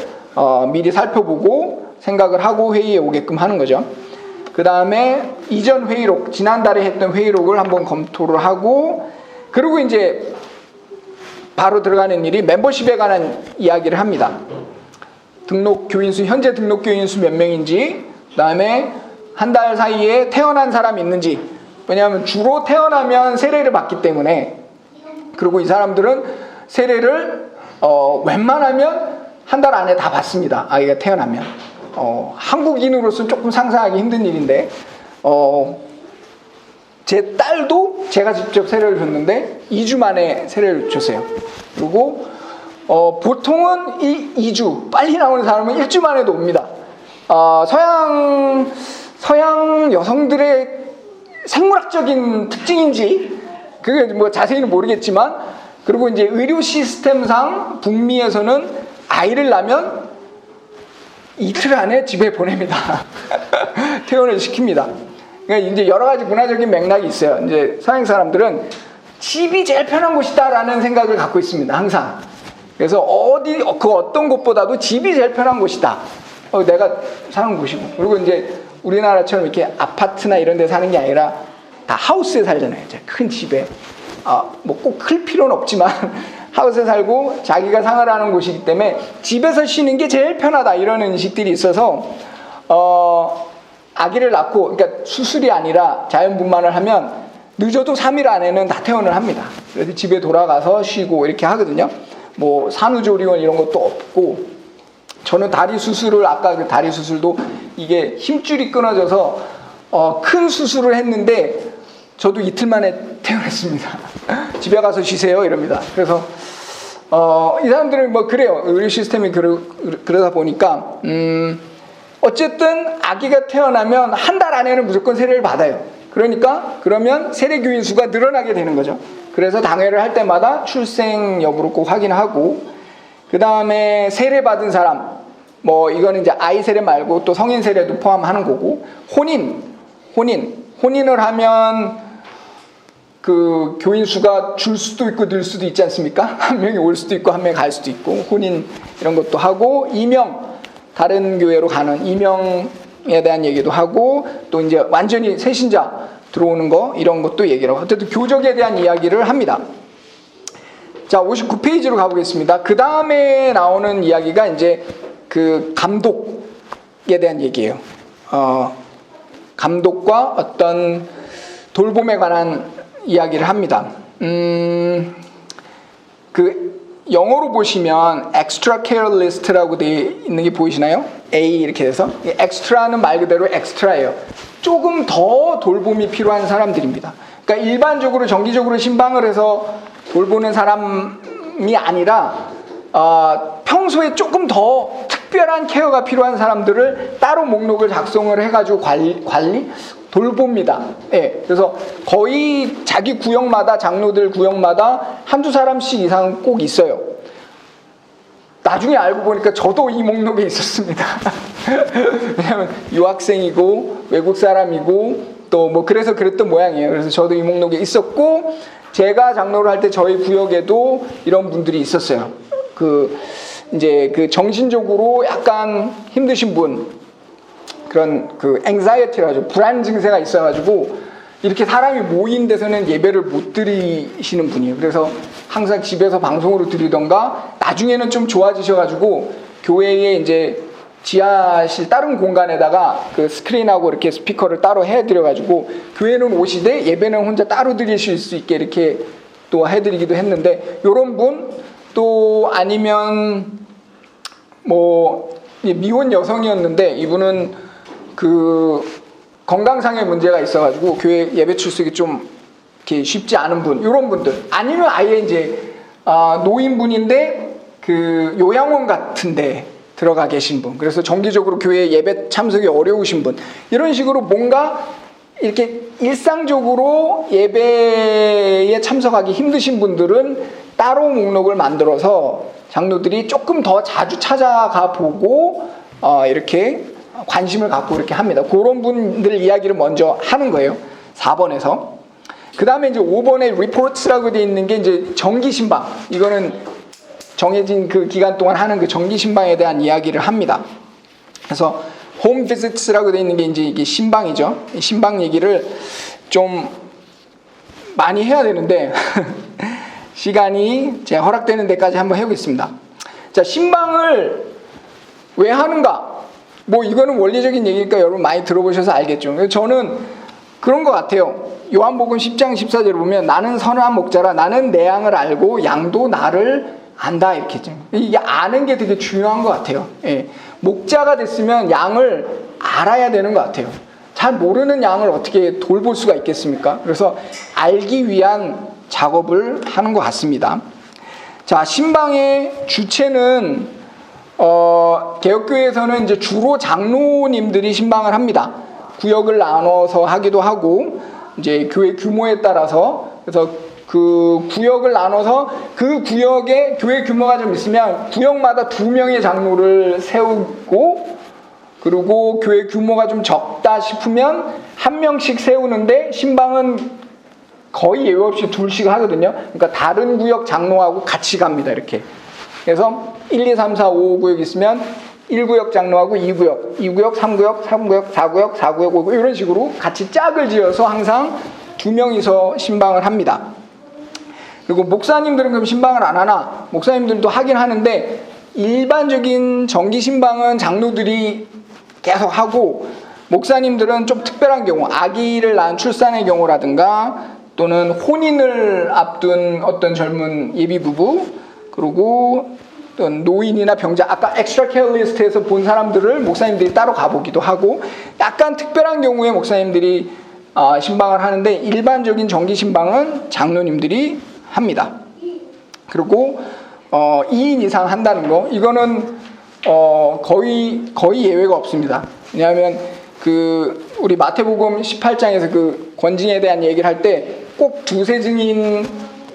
미리 살펴보고 생각을 하고 회의에 오게끔 하는 거죠. 그 다음에 이전 회의록, 지난달에 했던 회의록을 한번 검토를 하고, 그리고 이제 바로 들어가는 일이 멤버십에 관한 이야기를 합니다. 등록 교인 수, 현재 등록 교인 수 몇 명인지, 그 다음에 한 달 사이에 태어난 사람이 있는지. 왜냐하면 주로 태어나면 세례를 받기 때문에, 그리고 이 사람들은 세례를 웬만하면 한 달 안에 다 받습니다. 아이가 태어나면. 한국인으로서는 조금 상상하기 힘든 일인데, 제 딸도 제가 직접 세례를 줬는데 2주 만에 세례를 줬어요. 그리고 보통은 2주, 빨리 나오는 사람은 1주 만에도 옵니다. 서양 여성들의 생물학적인 특징인지 그게 뭐 자세히는 모르겠지만, 그리고 이제 의료 시스템상 북미에서는 아이를 낳으면 이틀 안에 집에 보냅니다. 퇴원을 시킵니다. 그러니까 이제 여러 가지 문화적인 맥락이 있어요. 이제 서양 사람들은 집이 제일 편한 곳이다라는 생각을 갖고 있습니다. 항상. 그래서 그 어떤 곳보다도 집이 제일 편한 곳이다. 내가 사는 곳이고. 그리고 이제 우리나라처럼 이렇게 아파트나 이런 데 사는 게 아니라 다 하우스에 살잖아요. 이제 큰 집에. 뭐 꼭 클 필요는 없지만 하우스에 살고 자기가 생활하는 곳이기 때문에 집에서 쉬는 게 제일 편하다, 이런 인식들이 있어서 아기를 낳고, 그러니까 수술이 아니라 자연분만을 하면 늦어도 3일 안에는 다 퇴원을 합니다. 그래서 집에 돌아가서 쉬고 이렇게 하거든요. 뭐 산후조리원 이런 것도 없고, 저는 다리 수술을, 아까 그 다리 수술도 이게 힘줄이 끊어져서 큰 수술을 했는데 저도 이틀 만에 퇴원했습니다. 집에 가서 쉬세요 이럽니다. 그래서 이 사람들은 뭐 그래요. 의료 시스템이 그러다 보니까 어쨌든 아기가 태어나면 한 달 안에는 무조건 세례를 받아요. 그러면 세례 교인 수가 늘어나게 되는 거죠. 그래서 당회를 할 때마다 출생 여부를 꼭 확인하고, 그 다음에 세례 받은 사람, 뭐 이거는 이제 아이 세례 말고 또 성인 세례도 포함하는 거고, 혼인을 하면 그 교인 수가 줄 수도 있고 늘 수도 있지 않습니까? 한 명이 올 수도 있고 한 명이 갈 수도 있고, 혼인 이런 것도 하고, 이명, 다른 교회로 가는 이명에 대한 얘기도 하고, 또 이제 완전히 새신자 들어오는 거 이런 것도 얘기를 하고, 어쨌든 교적에 대한 이야기를 합니다. 자, 59페이지로 가보겠습니다. 그 다음에 나오는 이야기가 이제 그 감독에 대한 얘기예요. 감독과 어떤 돌봄에 관한 이야기를 합니다. 그 영어로 보시면 extra care list라고 되어 있는 게 보이시나요? A 이렇게 돼서 extra는 말 그대로 extra예요. 조금 더 돌봄이 필요한 사람들입니다. 그러니까 일반적으로 정기적으로 신방을 해서 돌보는 사람이 아니라 평소에 조금 더 특별한 케어가 필요한 사람들을 따로 목록을 작성을 해가지고 관리? 돌봅니다. 예, 그래서 거의 자기 구역마다, 장로들 구역마다 한두 사람씩 이상 꼭 있어요. 나중에 알고 보니까 저도 이 목록에 있었습니다. 왜냐하면 유학생이고 외국 사람이고 또 뭐 그래서 그랬던 모양이에요. 그래서 저도 이 목록에 있었고, 제가 장로를 할 때 저희 구역에도 이런 분들이 있었어요. 이제 그 정신적으로 약간 힘드신 분, 그런 그 anxiety라죠. 불안 증세가 있어가지고 이렇게 사람이 모인 데서는 예배를 못 드리시는 분이에요. 그래서 항상 집에서 방송으로 드리던가, 나중에는 좀 좋아지셔가지고 교회에 이제 지하실 다른 공간에다가 그 스크린하고 이렇게 스피커를 따로 해드려가지고 교회는 오시되 예배는 혼자 따로 드리실 수 있게 이렇게 또 해드리기도 했는데, 요런 분, 또 아니면 뭐 미혼 여성이었는데 이분은 그 건강상의 문제가 있어가지고 교회 예배 출석이 좀 이렇게 쉽지 않은 분, 이런 분들, 아니면 아예 이제 노인분인데 그 요양원 같은데 들어가 계신 분, 그래서 정기적으로 교회 예배 참석이 어려우신 분, 이런 식으로 뭔가 이렇게 일상적으로 예배에 참석하기 힘드신 분들은 따로 목록을 만들어서 장로들이 조금 더 자주 찾아가 보고 이렇게 관심을 갖고 이렇게 합니다. 그런 분들 이야기를 먼저 하는 거예요. 4번에서. 그 다음에 이제 5번에 reports라고 되어 있는 게 이제 정기신방. 이거는 정해진 그 기간 동안 하는 그 정기신방에 대한 이야기를 합니다. 그래서 home visits라고 되어 있는 게 이제 이게 신방이죠. 신방 얘기를 좀 많이 해야 되는데 시간이 제가 허락되는 데까지 한번 해보겠습니다. 자, 신방을 왜 하는가? 뭐 이거는 원리적인 얘기니까 여러분 많이 들어보셔서 알겠죠. 저는 그런 것 같아요. 요한복음 10장 14절을 보면 나는 선한 목자라, 나는 내 양을 알고 양도 나를 안다, 이렇게 했죠. 이게 아는 게 되게 중요한 것 같아요. 예. 목자가 됐으면 양을 알아야 되는 것 같아요. 잘 모르는 양을 어떻게 돌볼 수가 있겠습니까? 그래서 알기 위한 작업을 하는 것 같습니다. 자, 신방의 주체는 개혁교회에서는 이제 주로 장로님들이 신방을 합니다. 구역을 나눠서 하기도 하고 이제 교회 규모에 따라서 그래서 그 구역을 나눠서 그 구역에 교회 규모가 좀 있으면 구역마다 2명의 장로를 세우고 그리고 교회 규모가 좀 적다 싶으면 1명씩 세우는데 신방은 거의 예외 없이 2씩 하거든요. 그러니까 다른 구역 장로하고 같이 갑니다. 이렇게. 그래서 1, 2, 3, 4, 5 구역 있으면 1구역 장로하고 2구역, 2구역, 3구역, 3구역, 4구역, 4구역, 5구역 이런 식으로 같이 짝을 지어서 항상 2명이서 신방을 합니다. 그리고 목사님들은 그럼 신방을 안 하나? 목사님들도 하긴 하는데 일반적인 정기 신방은 장로들이 계속 하고 목사님들은 좀 특별한 경우, 아기를 낳은 출산의 경우라든가 또는 혼인을 앞둔 어떤 젊은 예비 부부 그리고 어떤 노인이나 병자, 아까 엑스트라 케어 리스트에서 본 사람들을 목사님들이 따로 가보기도 하고 약간 특별한 경우에 목사님들이 신방을 하는데 일반적인 정기 신방은 장로님들이 합니다. 그리고 2인 이상 한다는 거 이거는 거의 예외가 없습니다. 왜냐하면 그 우리 마태복음 18장에서 그 권징에 대한 얘기를 할 때 꼭 두세 증인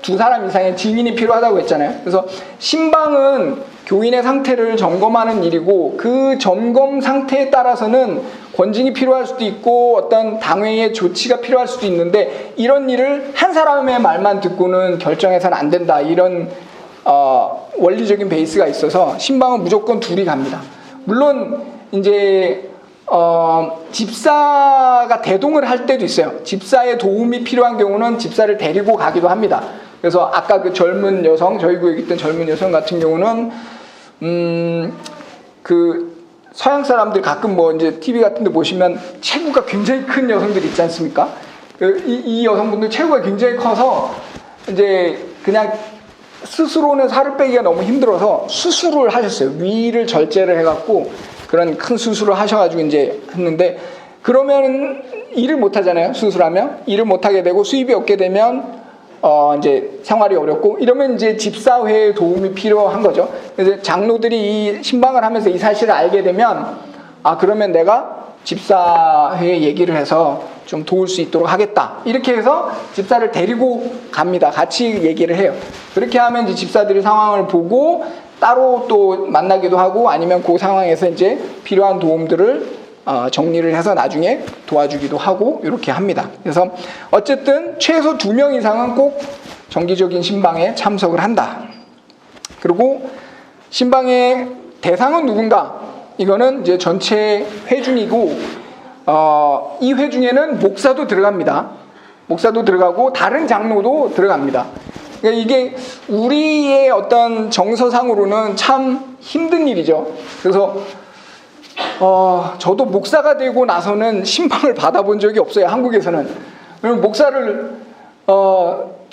2사람 이상의 증인이 필요하다고 했잖아요. 그래서 신방은 교인의 상태를 점검하는 일이고 그 점검 상태에 따라서는 권징이 필요할 수도 있고 어떤 당회의 조치가 필요할 수도 있는데 이런 일을 한 사람의 말만 듣고는 결정해서는 안 된다. 이런 원리적인 베이스가 있어서 신방은 무조건 2이 갑니다. 물론 이제 집사가 대동을 할 때도 있어요. 집사의 도움이 필요한 경우는 집사를 데리고 가기도 합니다. 그래서 아까 그 젊은 여성, 저희 교회에 있던 젊은 여성 같은 경우는 그 서양 사람들 가끔 뭐 이제 TV 같은 데 보시면 체구가 굉장히 큰 여성들 있지 않습니까? 이 여성분들 체구가 굉장히 커서 이제 그냥 스스로는 살을 빼기가 너무 힘들어서 수술을 하셨어요. 위를 절제를 해갖고 그런 큰 수술을 하셔가지고 이제 했는데 그러면 일을 못 하잖아요. 수술하면 일을 못 하게 되고 수입이 없게 되면 이제 생활이 어렵고 이러면 이제 집사회의 도움이 필요한 거죠. 그래서 장로들이 이 신방을 하면서 이 사실을 알게 되면 그러면 내가 집사회에 얘기를 해서 좀 도울 수 있도록 하겠다. 이렇게 해서 집사를 데리고 갑니다. 같이 얘기를 해요. 그렇게 하면 이제 집사들이 상황을 보고 따로 또 만나기도 하고 아니면 그 상황에서 이제 필요한 도움들을 정리를 해서 나중에 도와주기도 하고 이렇게 합니다. 그래서 어쨌든 최소 2명 이상은 꼭 정기적인 신방에 참석을 한다. 그리고 신방의 대상은 누군가? 이거는 이제 전체 회중이고 이 회중에는 목사도 들어갑니다. 목사도 들어가고 다른 장로도 들어갑니다. 그러니까 이게 우리의 어떤 정서상으로는 참 힘든 일이죠. 그래서 저도 목사가 되고 나서는 신방을 받아본 적이 없어요. 한국에서는. 왜냐면 목사를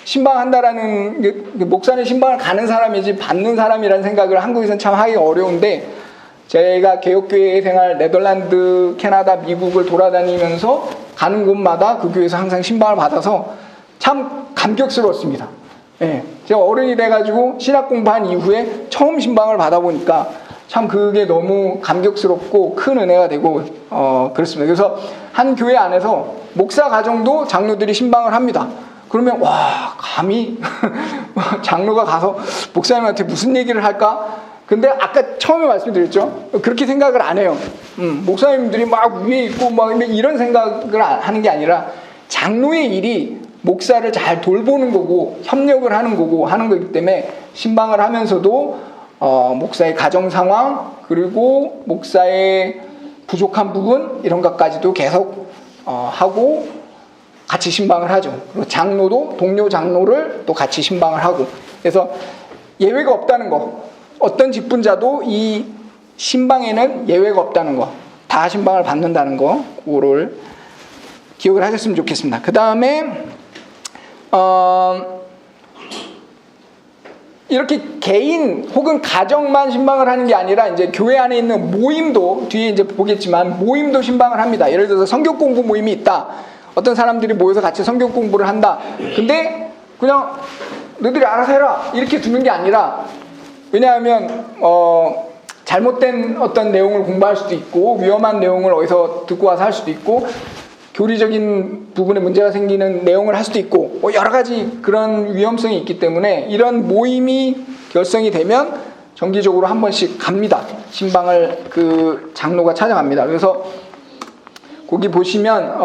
신방한다라는 목사는 신방을 가는 사람이지 받는 사람이라는 생각을 한국에서는 참 하기 어려운데 제가 개혁교회 생활 네덜란드, 캐나다, 미국을 돌아다니면서 가는 곳마다 그 교회에서 항상 신방을 받아서 참 감격스러웠습니다. 예, 제가 어른이 돼가지고 신학 공부한 이후에 처음 신방을 받아보니까 참 그게 너무 감격스럽고 큰 은혜가 되고 그렇습니다. 그래서 한 교회 안에서 목사 가정도 장로들이 신방을 합니다. 그러면 와 감히 장로가 가서 목사님한테 무슨 얘기를 할까? 근데 아까 처음에 말씀드렸죠. 그렇게 생각을 안 해요. 목사님들이 막 위에 있고 막 이런 생각을 하는 게 아니라 장로의 일이 목사를 잘 돌보는 거고 협력을 하는 거고 하는 거기 때문에 신방을 하면서도 목사의 가정 상황 그리고 목사의 부족한 부분 이런 것까지도 계속 하고 같이 신방을 하죠. 그리고 장로도 동료 장로를 또 같이 신방을 하고 그래서 예외가 없다는 거. 어떤 직분자도 이 신방에는 예외가 없다는 거. 다 신방을 받는다는 거. 그거를 기억을 하셨으면 좋겠습니다. 그 다음에 이렇게 개인 혹은 가정만 신방을 하는 게 아니라 이제 교회 안에 있는 모임도 뒤에 이제 보겠지만 모임도 신방을 합니다. 예를 들어서 성경 공부 모임이 있다. 어떤 사람들이 모여서 같이 성경 공부를 한다. 근데 그냥 너희들이 알아서 해라 이렇게 두는 게 아니라, 왜냐하면 잘못된 어떤 내용을 공부할 수도 있고 위험한 내용을 어디서 듣고 와서 할 수도 있고 교리적인 부분에 문제가 생기는 내용을 할 수도 있고 여러 가지 그런 위험성이 있기 때문에 이런 모임이 결성이 되면 정기적으로 한 번씩 갑니다. 신방을 그 장로가 찾아갑니다. 그래서 거기 보시면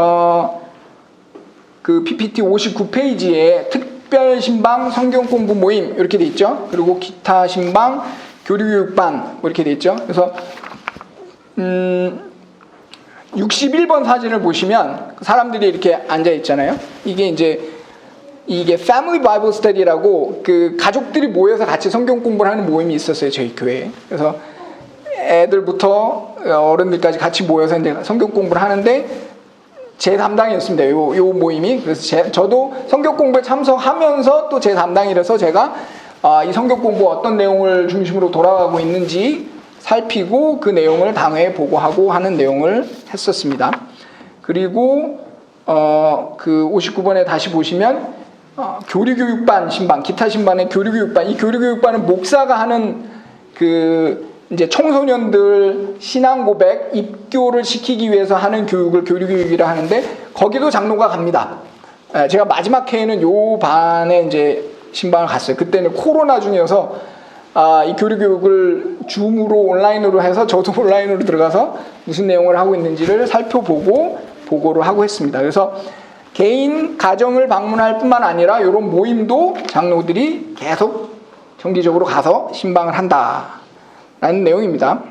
그 PPT 59페이지에 특별 신방 성경 공부 모임 이렇게 돼 있죠. 그리고 기타 신방 교류교육반 뭐 이렇게 돼 있죠. 그래서 61번 사진을 보시면 사람들이 이렇게 앉아 있잖아요. 이게 Family Bible Study라고 그 가족들이 모여서 같이 성경 공부를 하는 모임이 있었어요, 저희 교회에. 그래서 애들부터 어른들까지 같이 모여서 이제 성경 공부를 하는데 제 담당이었습니다. 요 모임이. 그래서 저도 성경 공부에 참석하면서 또 제 담당이라서 제가 이 성경 공부 어떤 내용을 중심으로 돌아가고 있는지 살피고 그 내용을 당회에 보고하고 하는 내용을 했었습니다. 그리고 그 59번에 다시 보시면 교류교육반 신방, 기타 신반의 교류교육반, 이 교류교육반은 목사가 하는 그 이제 청소년들 신앙 고백, 입교를 시키기 위해서 하는 교육을 교류교육이라 하는데 거기도 장로가 갑니다. 제가 마지막 해에는 요 반에 이제 신방을 갔어요. 그때는 코로나 중이어서 이 교류교육을 줌으로 온라인으로 해서 저도 온라인으로 들어가서 무슨 내용을 하고 있는지를 살펴보고 보고를 하고 했습니다. 그래서 개인 가정을 방문할 뿐만 아니라 이런 모임도 장로들이 계속 정기적으로 가서 신방을 한다라는 내용입니다.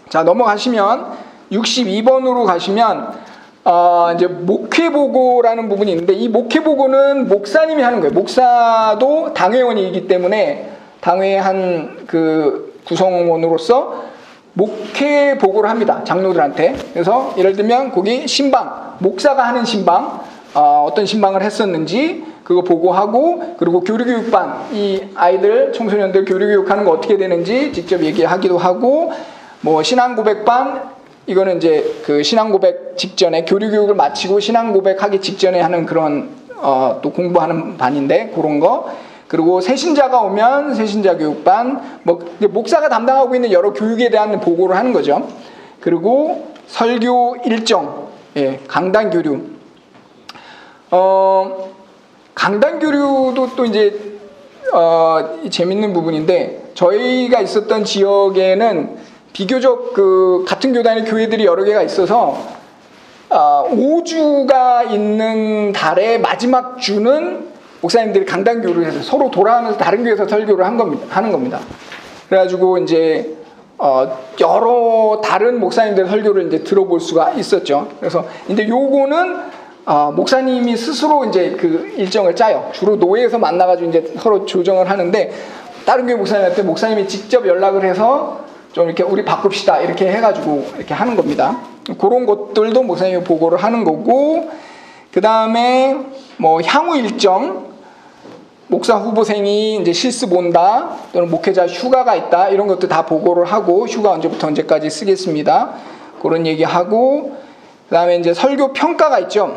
자, 넘어가시면 62번으로 가시면 이제 목회보고라는 부분이 있는데 이 목회보고는 목사님이 하는 거예요. 목사도 당회원이기 때문에 당회의 한 그 구성원으로서 목회 보고를 합니다. 장로들한테. 그래서 예를 들면 거기 신방, 목사가 하는 신방, 어떤 신방을 했었는지 그거 보고하고, 그리고 교류교육반, 이 아이들 청소년들 교류교육하는 거 어떻게 되는지 직접 얘기하기도 하고, 뭐 신앙고백반, 이거는 이제 그 신앙고백 직전에 교류교육을 마치고 신앙고백하기 직전에 하는 그런 또 공부하는 반인데 그런 거. 그리고 새신자가 오면 새신자 교육반, 뭐 목사가 담당하고 있는 여러 교육에 대한 보고를 하는 거죠. 그리고 설교 일정, 강단 교류. 강단 교류도 또 이제 재밌는 부분인데 저희가 있었던 지역에는 비교적 그 같은 교단의 교회들이 여러 개가 있어서 5주가 있는 달의 마지막 주는 목사님들이 강단 교류를 해서 서로 돌아가면서 다른 교회에서 설교를 하는 겁니다. 그래가지고 이제 여러 다른 목사님들의 설교를 이제 들어볼 수가 있었죠. 그래서 이제 요거는 목사님이 스스로 이제 그 일정을 짜요. 주로 노예에서 만나가지고 이제 서로 조정을 하는데 다른 교회 목사님한테 목사님이 직접 연락을 해서 좀 이렇게 우리 바꿉시다 이렇게 해가지고 이렇게 하는 겁니다. 그런 것들도 목사님이 보고를 하는 거고, 그 다음에 뭐 향후 일정, 목사 후보생이 이제 실습 온다 또는 목회자 휴가가 있다 이런 것도 다 보고를 하고 휴가 언제부터 언제까지 쓰겠습니다. 그런 얘기하고, 그 다음에 이제 설교 평가가 있죠.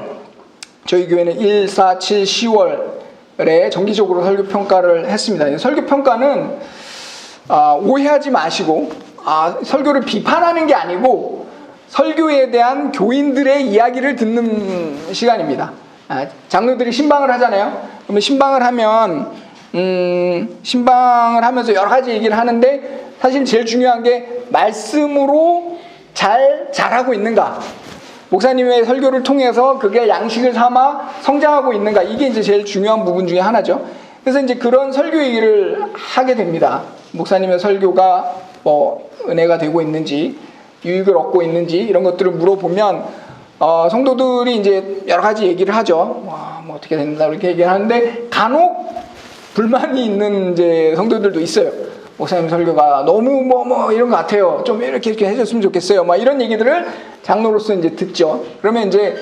저희 교회는 1, 4, 7, 10월에 정기적으로 설교 평가를 했습니다. 설교 평가는 오해하지 마시고 설교를 비판하는 게 아니고 설교에 대한 교인들의 이야기를 듣는 시간입니다. 장로들이 신방을 하잖아요. 그러면 신방을 하면 신방을 하면서 여러 가지 얘기를 하는데 사실 제일 중요한 게 말씀으로 잘하고 있는가, 목사님의 설교를 통해서 그게 양식을 삼아 성장하고 있는가, 이게 이제 제일 중요한 부분 중에 하나죠. 그래서 이제 그런 설교 얘기를 하게 됩니다. 목사님의 설교가 뭐 은혜가 되고 있는지 유익을 얻고 있는지 이런 것들을 물어보면 성도들이 이제 여러 가지 얘기를 하죠. 뭐 어떻게 된다 이렇게 얘기를 하는데 간혹 불만이 있는 이제 성도들도 있어요. 목사님 설교가 너무 뭐 이런 것 같아요. 좀 이렇게 해줬으면 좋겠어요. 막 이런 얘기들을 장로로서 이제 듣죠. 그러면 이제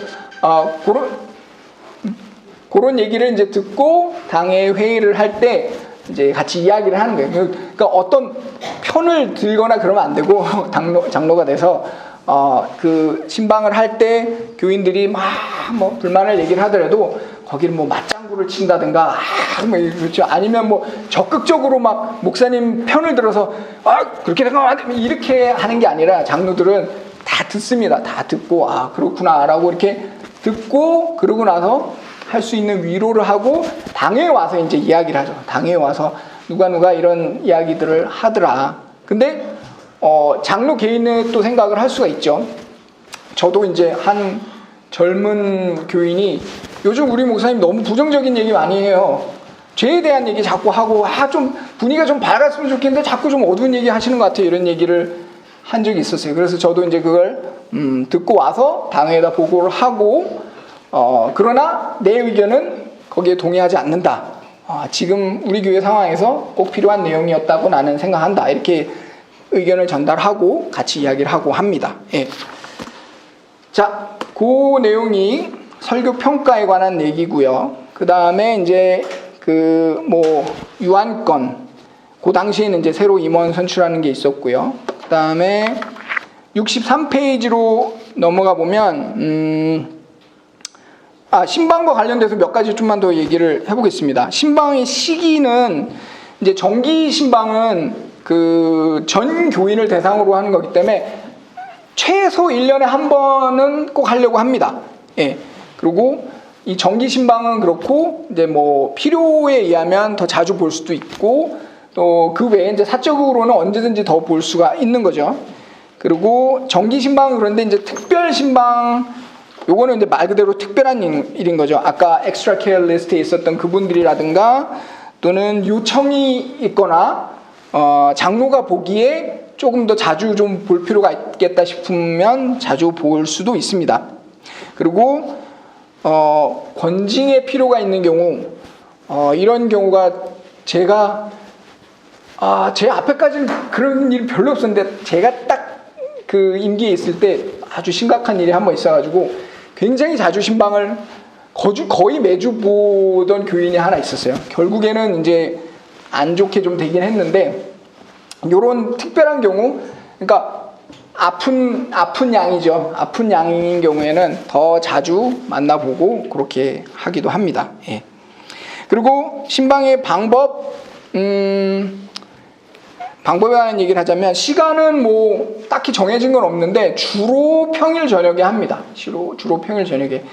그런 얘기를 이제 듣고 당회 회의를 할 때 이제 같이 이야기를 하는 거예요. 그러니까 어떤 편을 들거나 그러면 안 되고 장로가 돼서 그 신방을 할 때 교인들이 막 뭐 불만을 얘기를 하더라도 거기를 뭐 맞장구를 친다든가 뭐 그렇죠. 아니면 뭐 적극적으로 막 목사님 편을 들어서 그렇게 생각하면 안 돼. 이렇게 하는 게 아니라 장로들은 다 듣습니다. 다 듣고 그렇구나라고 이렇게 듣고 그러고 나서 할 수 있는 위로를 하고 당에 와서 이제 이야기를 하죠. 당에 와서 누가 이런 이야기들을 하더라. 근데 장로 개인의 또 생각을 할 수가 있죠. 저도 이제 한 젊은 교인이 요즘 우리 목사님 너무 부정적인 얘기 많이 해요. 죄에 대한 얘기 자꾸 하고 좀 분위기가 좀 밝았으면 좋겠는데 자꾸 좀 어두운 얘기 하시는 것 같아요. 이런 얘기를 한 적이 있었어요. 그래서 저도 이제 그걸 듣고 와서 당회에다 보고를 하고 그러나 내 의견은 거기에 동의하지 않는다. 지금 우리 교회 상황에서 꼭 필요한 내용이었다고 나는 생각한다. 이렇게 의견을 전달하고 같이 이야기를 하고 합니다. 예. 자, 그 내용이 설교 평가에 관한 얘기고요. 그 다음에 이제 유한권, 그 당시에는 이제 새로 임원 선출하는 게 있었고요. 그 다음에 63페이지로 넘어가 보면 신방과 관련돼서 몇 가지 좀만 더 얘기를 해보겠습니다. 신방의 시기는 이제 정기 신방은 그 전 교인을 대상으로 하는 거기 때문에 최소 1년에 한 번은 꼭 하려고 합니다. 예. 그리고 이 정기 신방은 그렇고 이제 뭐 필요에 의하면 더 자주 볼 수도 있고 또 그 외에 이제 사적으로는 언제든지 더 볼 수가 있는 거죠. 그리고 정기 신방은 그런데 이제 특별 신방 요거는 이제 말 그대로 특별한 일인 거죠. 아까 엑스트라 케어 리스트에 있었던 그분들이라든가 또는 요청이 있거나 장로가 보기에 조금 더 자주 좀 볼 필요가 있겠다 싶으면 자주 볼 수도 있습니다. 그리고 권징의 필요가 있는 경우 이런 경우가 제가 제 앞에까지는 그런 일이 별로 없었는데 제가 딱 그 임기에 있을 때 아주 심각한 일이 한번 있어가지고 굉장히 자주 신방을 거의 매주 보던 교인이 하나 있었어요. 결국에는 이제 안 좋게 좀 되긴 했는데 요런 특별한 경우, 그러니까 아픈 양이죠. 아픈 양인 경우에는 더 자주 만나보고 그렇게 하기도 합니다. 예. 그리고 신방의 방법에 관한 얘기를 하자면 시간은 뭐 딱히 정해진 건 없는데 주로 평일 저녁에 합니다. 주로 평일 저녁에.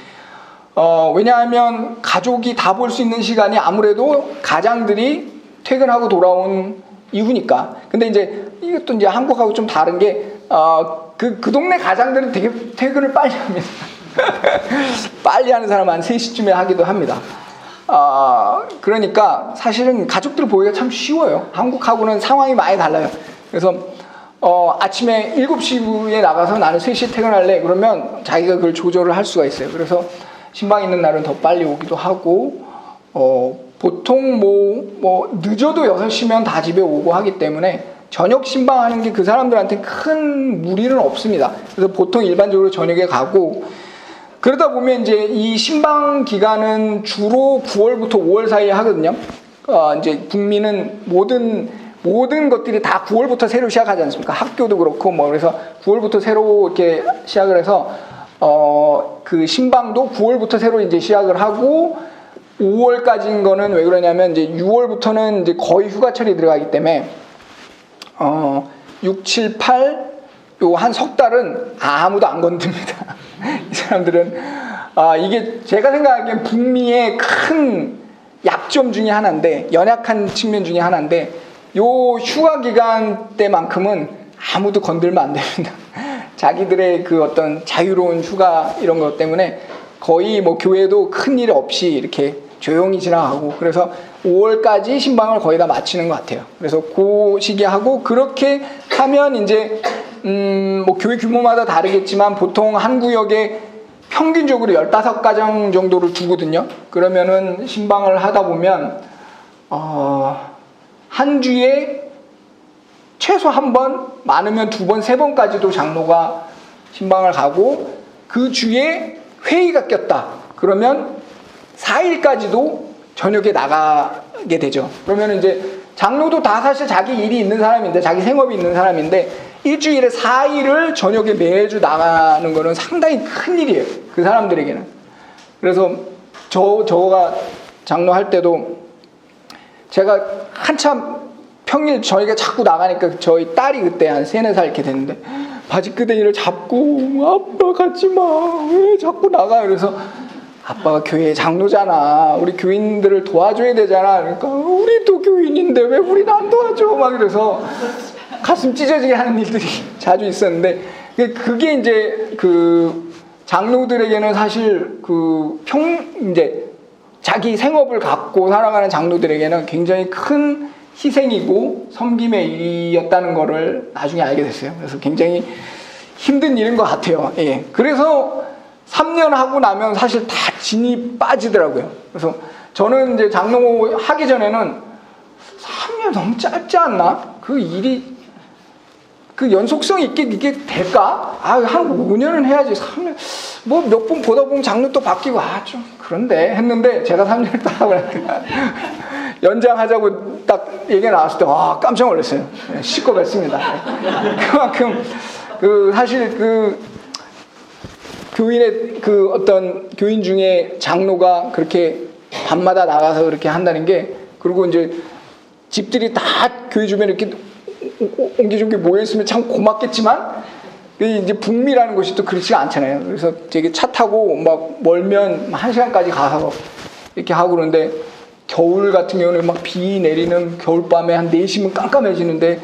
왜냐하면 가족이 다 볼 수 있는 시간이 아무래도 가장들이 퇴근하고 돌아온 이후니까. 근데 이제 이것도 이제 한국하고 좀 다른 게 그 동네 가장들은 되게 퇴근을 빨리 합니다. 빨리 하는 사람 한 3시쯤에 하기도 합니다. 그러니까 사실은 가족들 보기가 참 쉬워요. 한국하고는 상황이 많이 달라요. 그래서 아침에 7시에 나가서 나는 3시에 퇴근할래. 그러면 자기가 그걸 조절을 할 수가 있어요. 그래서 신방 있는 날은 더 빨리 오기도 하고 보통 뭐 늦어도 6시면 다 집에 오고 하기 때문에 저녁 신방하는 게 그 사람들한테 큰 무리는 없습니다. 그래서 보통 일반적으로 저녁에 가고 그러다 보면 이제 이 신방 기간은 주로 9월부터 5월 사이에 하거든요. 이제 북미는 모든 것들이 다 9월부터 새로 시작하지 않습니까? 학교도 그렇고 뭐 그래서 9월부터 새로 이렇게 시작을 해서 그 신방도 9월부터 새로 이제 시작을 하고 5월까지인 거는 왜 그러냐면 이제 6월부터는 이제 거의 휴가철이 들어가기 때문에 6, 7, 8 요 한 석 달은 아무도 안 건듭니다. 이 사람들은 이게 제가 생각하기엔 북미의 큰 약점 중에 하나인데 연약한 측면 중에 하나인데 요 휴가 기간 때만큼은 아무도 건들면 안 됩니다. 자기들의 그 어떤 자유로운 휴가 이런 것 때문에 거의 뭐 교회도 큰 일 없이 이렇게 조용히 지나가고 그래서 5월까지 신방을 거의 다 마치는 것 같아요. 그래서 그 시기에 하고 그렇게 하면 이제 뭐 교회 규모마다 다르겠지만 보통 한 구역에 평균적으로 15가정 정도를 두거든요. 그러면은 신방을 하다 보면 한 주에 최소 한 번, 많으면 2번, 3번까지도 장로가 신방을 가고 그 주에 회의가 꼈다. 그러면 4일까지도 저녁에 나가게 되죠. 그러면 이제 장로도 다 사실 자기 일이 있는 사람인데, 자기 생업이 있는 사람인데, 일주일에 4일을 저녁에 매주 나가는 거는 상당히 큰 일이에요. 그 사람들에게는. 그래서 저가 장로할 때도 제가 한참 평일 저희가 자꾸 나가니까 저희 딸이 그때 한 3, 4살 이렇게 됐는데 바지끄댕이를 잡고 아빠 가지 마. 왜 자꾸 나가? 그래서 아빠가 교회 장로잖아. 우리 교인들을 도와줘야 되잖아. 그러니까 우리도 교인인데 왜 우리는 안 도와줘? 막 이래서 가슴 찢어지게 하는 일들이 자주 있었는데 그게 이제 그 장로들에게는 사실 이제 자기 생업을 갖고 살아가는 장로들에게는 굉장히 큰 희생이고 섬김의 일이었다는 거를 나중에 알게 됐어요. 그래서 굉장히 힘든 일인 것 같아요. 예. 그래서 3년 하고 나면 사실 다 진이 빠지더라고요. 그래서 저는 이제 장로 하기 전에는 3년 너무 짧지 않나? 그 일이 그 연속성 있게 이게 될까? 한 5년은 해야지. 3년 뭐 몇 번 보다 보면 장로 또 바뀌고 좀 그런데 했는데 제가 3년을 딱 하고 나니까 연장하자고 딱 얘기가 나왔을 때 깜짝 놀랐어요. 시겁했습니다. 그만큼 사실 교인의 어떤 교인 중에 장로가 그렇게 밤마다 나가서 그렇게 한다는 게, 그리고 이제 집들이 다 교회 주변에 이렇게 옹기종기 모여있으면 참 고맙겠지만, 이제 북미라는 곳이 또 그렇지가 않잖아요. 그래서 되게 차 타고 막 멀면 1시간까지 가서 이렇게 하고 그러는데, 겨울 같은 경우는 막 비 내리는 겨울밤에 한 4시면 깜깜해지는데,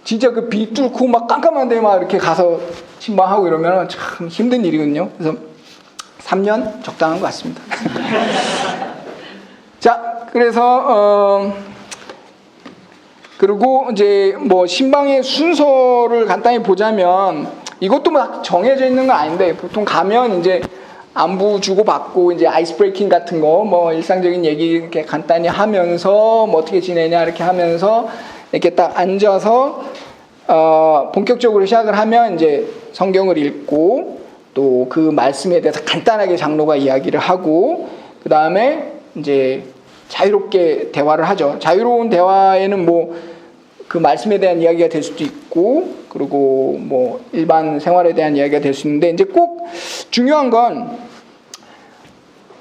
진짜 그 비 뚫고 막 깜깜한데 막 이렇게 가서 신방하고 이러면 참 힘든 일이거든요. 그래서 3년 적당한 것 같습니다. 자, 그래서 그리고 이제 뭐 신방의 순서를 간단히 보자면, 이것도 막 정해져 있는 건 아닌데 보통 가면 이제 안부 주고 받고 이제 아이스 브레이킹 같은 거, 뭐 일상적인 얘기 이렇게 간단히 하면서 뭐 어떻게 지내냐 이렇게 하면서 이렇게 딱 앉아서 본격적으로 시작을 하면 이제 성경을 읽고 또 그 말씀에 대해서 간단하게 장로가 이야기를 하고, 그 다음에 이제 자유롭게 대화를 하죠. 자유로운 대화에는 뭐 그 말씀에 대한 이야기가 될 수도 있고, 그리고 뭐 일반 생활에 대한 이야기가 될 수 있는데, 이제 꼭 중요한 건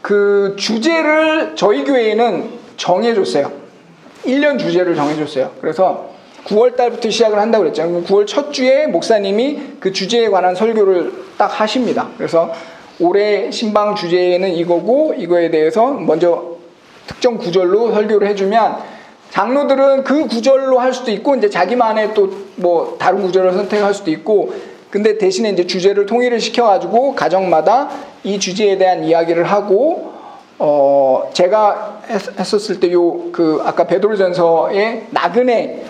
그 주제를 저희 교회에는 정해줬어요. 1년 주제를 정해줬어요. 그래서 9월 달부터 시작을 한다고 그랬죠. 9월 첫 주에 목사님이 그 주제에 관한 설교를 딱 하십니다. 그래서 올해 신방 주제는 이거고, 이거에 대해서 먼저 특정 구절로 설교를 해주면 장로들은 그 구절로 할 수도 있고, 이제 자기만의 또 뭐 다른 구절을 선택할 수도 있고, 근데 대신에 이제 주제를 통일을 시켜가지고 가정마다 이 주제에 대한 이야기를 하고, 제가 했었을 때 아까 베드로전서의 나그네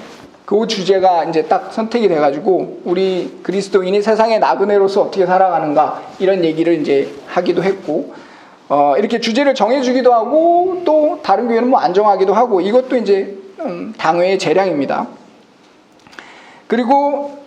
그 주제가 이제 딱 선택이 돼가지고, 우리 그리스도인이 세상의 나그네로서 어떻게 살아가는가 이런 얘기를 이제 하기도 했고, 이렇게 주제를 정해주기도 하고, 또 다른 교회는 뭐 안 정하기도 하고, 이것도 이제 당회의 재량입니다. 그리고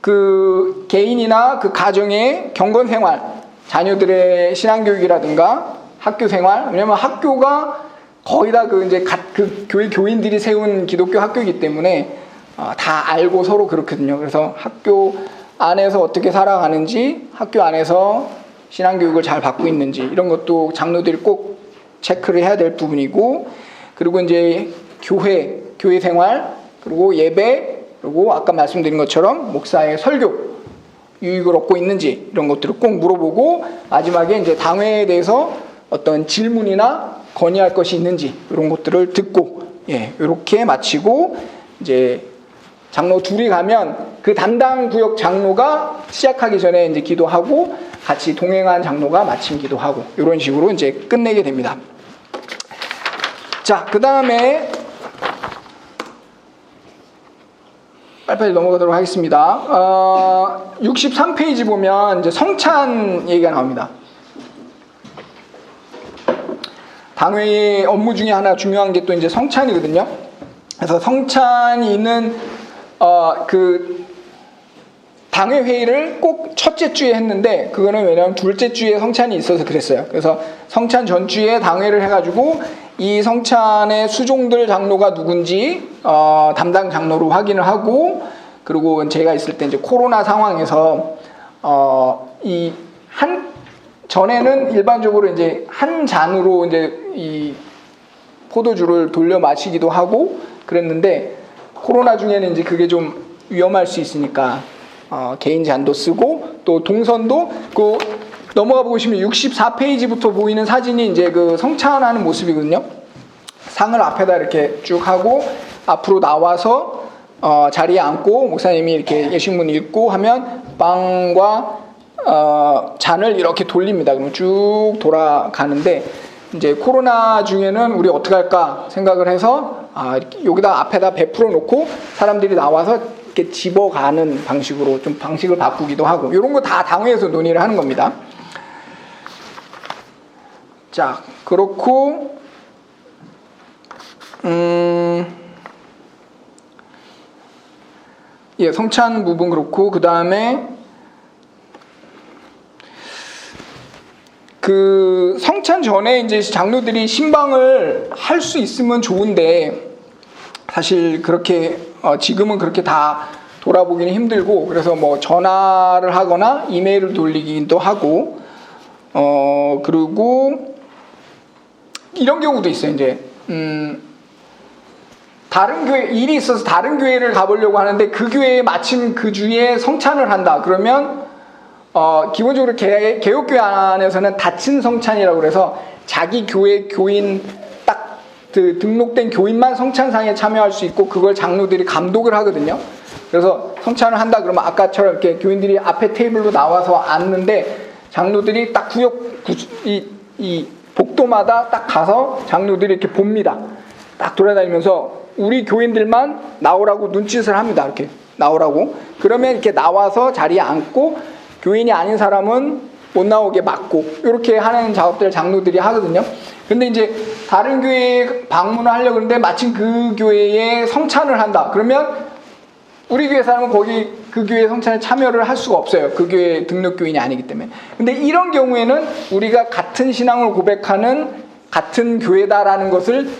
그 개인이나 그 가정의 경건생활, 자녀들의 신앙교육이라든가 학교생활, 왜냐면 학교가 거의 다 이제 그 교회 교인들이 세운 기독교 학교이기 때문에 다 알고 서로 그렇거든요. 그래서 학교 안에서 어떻게 살아가는지, 학교 안에서 신앙교육을 잘 받고 있는지, 이런 것도 장로들이 꼭 체크를 해야 될 부분이고, 그리고 이제 교회 생활, 그리고 예배, 그리고 아까 말씀드린 것처럼 목사의 설교, 유익을 얻고 있는지 이런 것들을 꼭 물어보고, 마지막에 이제 당회에 대해서 어떤 질문이나 건의할 것이 있는지 이런 것들을 듣고, 이렇게 마치고 이제 장로 둘이 가면 그 담당 구역 장로가 시작하기 전에 이제 기도하고, 같이 동행한 장로가 마침 기도하고, 이런 식으로 이제 끝내게 됩니다. 자, 그 다음에 빨리빨리 넘어가도록 하겠습니다. 63페이지 보면 이제 성찬 얘기가 나옵니다. 당회의 업무 중에 하나 중요한 게 또 이제 성찬이거든요. 그래서 성찬이 있는 그 당회 회의를 꼭 첫째 주에 했는데 그거는 왜냐하면 둘째 주에 성찬이 있어서 그랬어요. 그래서 성찬 전주에 당회를 해가지고 이 성찬의 수종들 장로가 누군지 담당 장로로 확인을 하고, 그리고 제가 있을 때 이제 코로나 상황에서 전에는 일반적으로 이제 한 잔으로 이제 이 포도주를 돌려 마시기도 하고 그랬는데, 코로나 중에는 이제 그게 좀 위험할 수 있으니까 개인 잔도 쓰고, 또 동선도 그 넘어가 보시면 64페이지부터 보이는 사진이 이제 그 성찬하는 모습이거든요. 상을 앞에다 이렇게 쭉 하고 앞으로 나와서 자리에 앉고 목사님이 이렇게 예식문 읽고 하면 빵과 잔을 이렇게 돌립니다. 그러면 쭉 돌아가는데, 이제 코로나 중에는 우리 어떻게 할까 생각을 해서 여기다 앞에다 베풀어 놓고 사람들이 나와서 이렇게 집어가는 방식으로 좀 방식을 바꾸기도 하고, 이런 거 다 당회에서 논의를 하는 겁니다. 자, 그렇고 예, 성찬 부분 그렇고, 그 다음에 그 성찬 전에 이제 장로들이 신방을 할 수 있으면 좋은데, 사실 그렇게 지금은 그렇게 다 돌아보기는 힘들고, 그래서 뭐 전화를 하거나 이메일을 돌리기도 하고, 그리고 이런 경우도 있어요. 이제 다른 교회 일이 있어서 다른 교회를 가보려고 하는데 그 교회에 마침 그 주에 성찬을 한다. 그러면 기본적으로 개혁교회 안에서는 닫힌 성찬이라고 그래서 자기 교회 교인 딱 그 등록된 교인만 성찬상에 참여할 수 있고, 그걸 장로들이 감독을 하거든요. 그래서 성찬을 한다 그러면 아까처럼 이렇게 교인들이 앞에 테이블로 나와서 앉는데, 장로들이 딱 이 복도마다 딱 가서 장로들이 이렇게 봅니다. 딱 돌아다니면서 우리 교인들만 나오라고 눈짓을 합니다. 이렇게 나오라고. 그러면 이렇게 나와서 자리에 앉고, 교인이 아닌 사람은 못 나오게 막고, 이렇게 하는 작업들을 장로들이 하거든요. 근데 이제 다른 교회에 방문을 하려고 그러는데 마침 그 교회에 성찬을 한다. 그러면 우리 교회 사람은 거기 그 교회 성찬에 참여를 할 수가 없어요. 그 교회 등록 교인이 아니기 때문에. 근데 이런 경우에는 우리가 같은 신앙을 고백하는 같은 교회다라는 것을,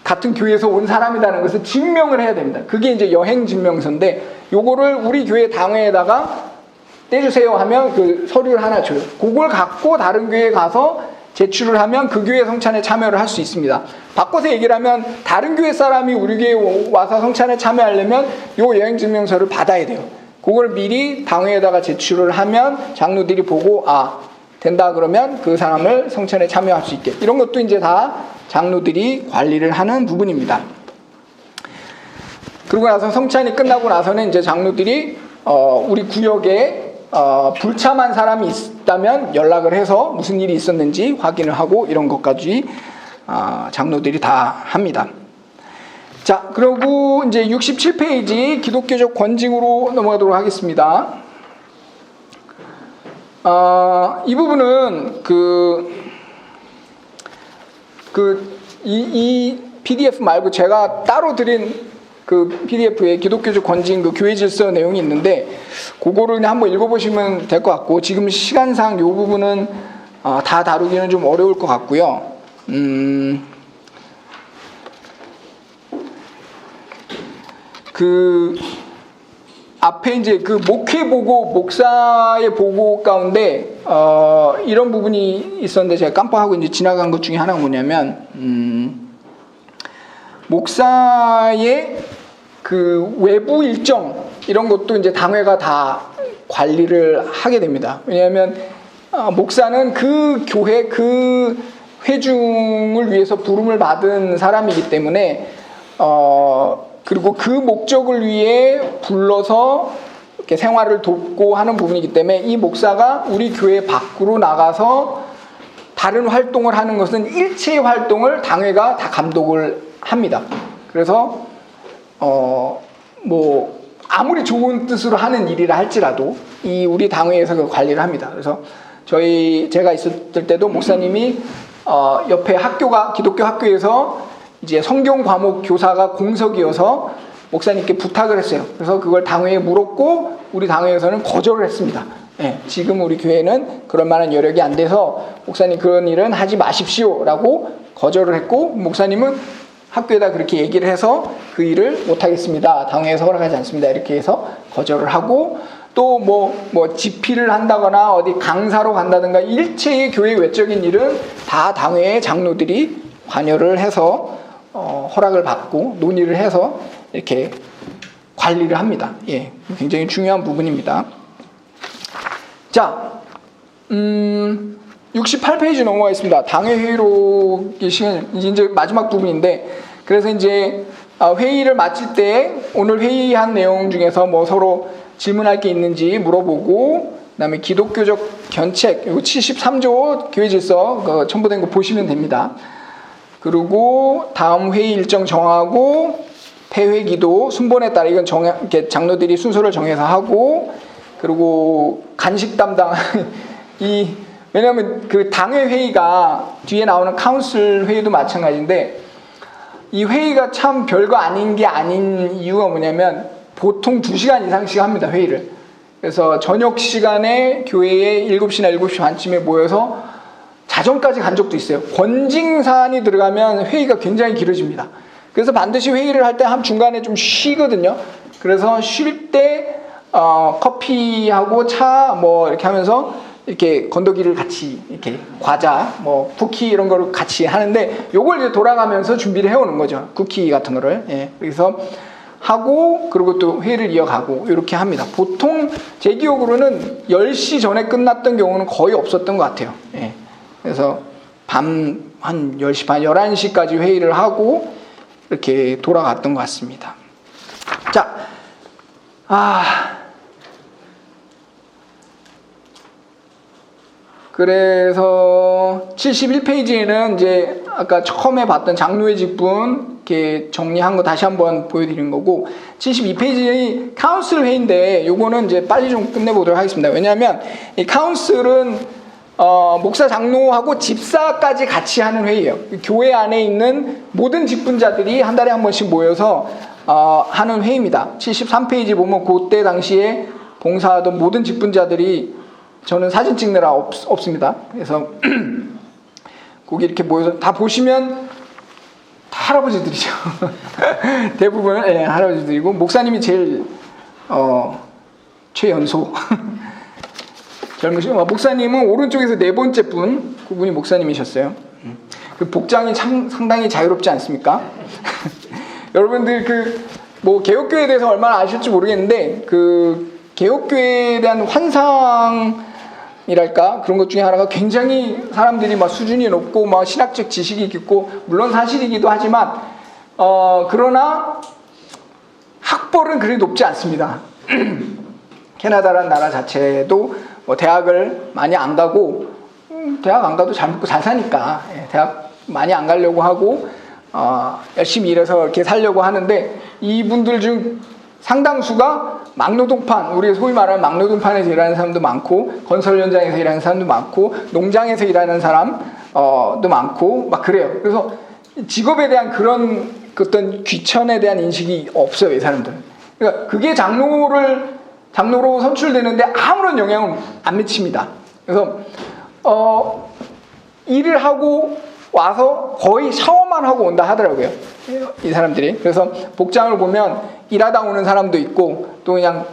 같은 교회에서 온 사람이라는 것을 증명을 해야 됩니다. 그게 이제 여행 증명서인데, 요거를 우리 교회 당회에다가 떼주세요 하면 그 서류를 하나 줘요. 그걸 갖고 다른 교회에 가서 제출을 하면 그 교회 성찬에 참여를 할 수 있습니다. 바꿔서 얘기를 하면 다른 교회 사람이 우리 교회에 와서 성찬에 참여하려면 요 여행증명서를 받아야 돼요. 그걸 미리 당회에다가 제출을 하면 장로들이 보고 된다 그러면 그 사람을 성찬에 참여할 수 있게, 이런 것도 이제 다 장로들이 관리를 하는 부분입니다. 그러고 나서 성찬이 끝나고 나서는 이제 장로들이 우리 구역에 불참한 사람이 있다면 연락을 해서 무슨 일이 있었는지 확인을 하고, 이런 것까지 장로들이 다 합니다. 자, 그리고 이제 67페이지 기독교적 권징으로 넘어가도록 하겠습니다. 이 부분은 이 PDF 말고 제가 따로 드린 그 PDF에 기독교적 권징 그 교회 질서 내용이 있는데, 그거를 그냥 한번 읽어보시면 될 것 같고, 지금 시간상 이 부분은 다 다루기는 좀 어려울 것 같고요. 그 앞에 이제 그 목회 보고, 목사의 보고 가운데 이런 부분이 있었는데 제가 깜빡하고 이제 지나간 것 중에 하나가 뭐냐면, 목사의 그 외부 일정 이런 것도 이제 당회가 다 관리를 하게 됩니다. 왜냐하면 목사는 그 교회 그 회중을 위해서 부름을 받은 사람이기 때문에 그리고 그 목적을 위해 불러서 이렇게 생활을 돕고 하는 부분이기 때문에, 이 목사가 우리 교회 밖으로 나가서 다른 활동을 하는 것은 일체의 활동을 당회가 다 감독을 합니다. 그래서 뭐 아무리 좋은 뜻으로 하는 일이라 할지라도 이 우리 당회에서 그 관리를 합니다. 그래서 제가 있었을 때도 목사님이 옆에 학교가 기독교 학교에서 이제 성경 과목 교사가 공석이어서 목사님께 부탁을 했어요. 그래서 그걸 당회에 물었고 우리 당회에서는 거절을 했습니다. 예, 지금 우리 교회는 그럴 만한 여력이 안 돼서 목사님 그런 일은 하지 마십시오라고 거절을 했고 목사님은 학교에다 그렇게 얘기를 해서 그 일을 못하겠습니다. 당회에서 허락하지 않습니다. 이렇게 해서 거절을 하고 또 뭐 집필을 한다거나 어디 강사로 간다든가 일체의 교회 외적인 일은 다 당회의 장로들이 관여를 해서 허락을 받고 논의를 해서 이렇게 관리를 합니다. 예, 굉장히 중요한 부분입니다. 자, 68페이지 넘어가겠습니다. 당회 회의록의 시간 이제 마지막 부분인데, 그래서 이제 회의를 마칠 때 오늘 회의한 내용 중에서 뭐 서로 질문할 게 있는지 물어보고, 그다음에 기독교적 견책, 이거 73조 교회 질서 첨부된 거 보시면 됩니다. 그리고 다음 회의 일정 정하고 폐회기도 순번에 따라 이건 이렇게 장로들이 순서를 정해서 하고, 그리고 간식 담당 왜냐하면 그 당회 회의가 뒤에 나오는 카운슬 회의도 마찬가지인데 이 회의가 참 별거 아닌 게 아닌 이유가 뭐냐면 보통 2시간 이상씩 합니다, 회의를. 그래서 저녁 시간에 교회에 7시나 7시 반쯤에 모여서 자정까지 간 적도 있어요. 권징 사안이 들어가면 회의가 굉장히 길어집니다. 그래서 반드시 회의를 할 때 한 중간에 좀 쉬거든요. 그래서 쉴 때 커피하고 차 뭐 이렇게 하면서 이렇게 건더기를 같이 이렇게 과자 뭐 쿠키 이런 거를 같이 하는데 요걸 이제 돌아가면서 준비를 해오는 거죠. 쿠키 같은 거를. 예. 그래서 하고 그리고 또 회의를 이어가고 이렇게 합니다. 보통 제 기억으로는 10시 전에 끝났던 경우는 거의 없었던 것 같아요. 예. 그래서 밤 한 10시 반, 11시까지 회의를 하고 이렇게 돌아갔던 것 같습니다. 자, 그래서 71페이지에는 이제 아까 처음에 봤던 장로의 직분 이렇게 정리한 거 다시 한번 보여드린 거고, 72페이지 카운슬 회의인데 요거는 이제 빨리 좀 끝내보도록 하겠습니다. 왜냐하면 이 카운슬은 목사 장로하고 집사까지 같이 하는 회의예요. 교회 안에 있는 모든 직분자들이 한 달에 한 번씩 모여서 하는 회의입니다. 73페이지 보면 그때 당시에 봉사하던 모든 직분자들이, 저는 사진 찍느라 없습니다. 그래서 거기 이렇게 모여서 다 보시면 다 할아버지들이죠. 대부분은 예, 할아버지들이고 목사님이 제일 최연소 젊으시고, 목사님은 오른쪽에서 4번째 분, 그분이 목사님이셨어요. 그 복장이 참 상당히 자유롭지 않습니까? 여러분들 뭐 개혁교회에 대해서 얼마나 아실지 모르겠는데 그 개혁교회에 대한 환상이랄까 그런 것 중에 하나가 굉장히 사람들이 막 수준이 높고 막 신학적 지식이 깊고, 물론 사실이기도 하지만 그러나 학벌은 그리 높지 않습니다. 캐나다라는 나라 자체도 뭐 대학을 많이 안 가고, 대학 안 가도 잘 먹고 잘 사니까 대학 많이 안 가려고 하고 열심히 일해서 이렇게 살려고 하는데, 이분들 중 상당수가 막노동판, 우리 소위 말하는 막노동판에서 일하는 사람도 많고, 건설 현장에서 일하는 사람도 많고, 농장에서 일하는 사람도 많고 막 그래요. 그래서 직업에 대한 그런 어떤 귀천에 대한 인식이 없어요, 이 사람들은. 그러니까 그게 장로로 선출되는데 아무런 영향을 안 미칩니다. 그래서 일을 하고 와서 거의 샤워만 하고 온다 하더라고요, 이 사람들이. 그래서 복장을 보면 일하다 오는 사람도 있고, 또 그냥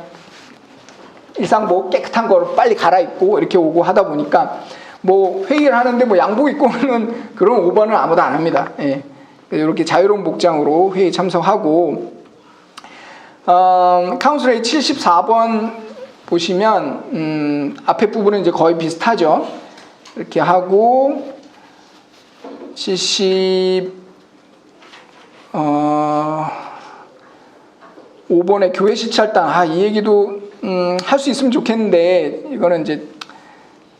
일상복 깨끗한 거를 빨리 갈아입고 이렇게 오고 하다 보니까 뭐 회의를 하는데 뭐 양복 입고 오는 그런 오버는 아무도 안 합니다. 예. 이렇게 자유로운 복장으로 회의 참석하고, 카운슬의 74번 보시면 앞에 부분은 이제 거의 비슷하죠. 이렇게 하고 5번에 교회 시찰단, 이 얘기도 할 수 있으면 좋겠는데 이거는 이제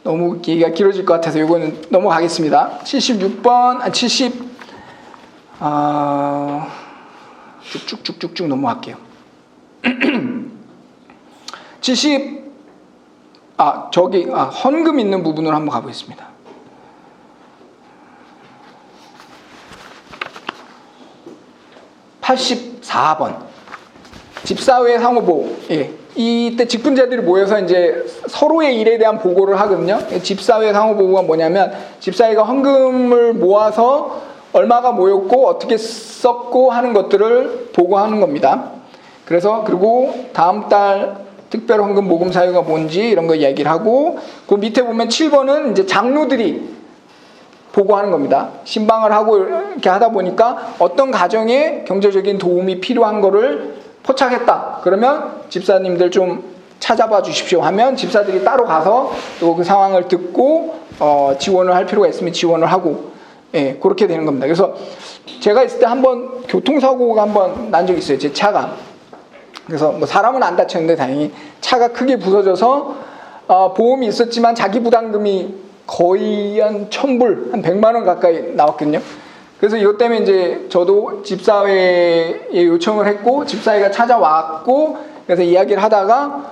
너무 얘기가 길어질 것 같아서 이거는 넘어가겠습니다. 76번, 쭉쭉쭉쭉 넘어갈게요. 헌금 있는 부분으로 한번 가보겠습니다. 84번. 집사회 상호보호. 예. 이때 직분자들이 모여서 이제 서로의 일에 대한 보고를 하거든요. 집사회 상호보고가 뭐냐면 집사회가 헌금을 모아서 얼마가 모였고 어떻게 썼고 하는 것들을 보고하는 겁니다. 그래서 그리고 다음 달 특별 헌금 모금 사유가 뭔지 이런 거 얘기를 하고 그 밑에 보면 7번은 이제 장로들이 보고하는 겁니다. 신방을 하고 이렇게 하다 보니까 어떤 가정에 경제적인 도움이 필요한 거를 포착했다. 그러면 집사님들 좀 찾아봐 주십시오 하면 집사들이 따로 가서 또 그 상황을 듣고 지원을 할 필요가 있으면 지원을 하고 예, 그렇게 되는 겁니다. 그래서 제가 있을 때 한번 교통사고가 한번 난 적이 있어요. 제 차가. 그래서 뭐 사람은 안 다쳤는데 다행히 차가 크게 부서져서 보험이 있었지만 자기 부담금이 거의 한 1,000불, 한 100만 원 가까이 나왔거든요. 그래서 이것 때문에 이제 저도 집사회에 요청을 했고 집사회가 찾아왔고 그래서 이야기를 하다가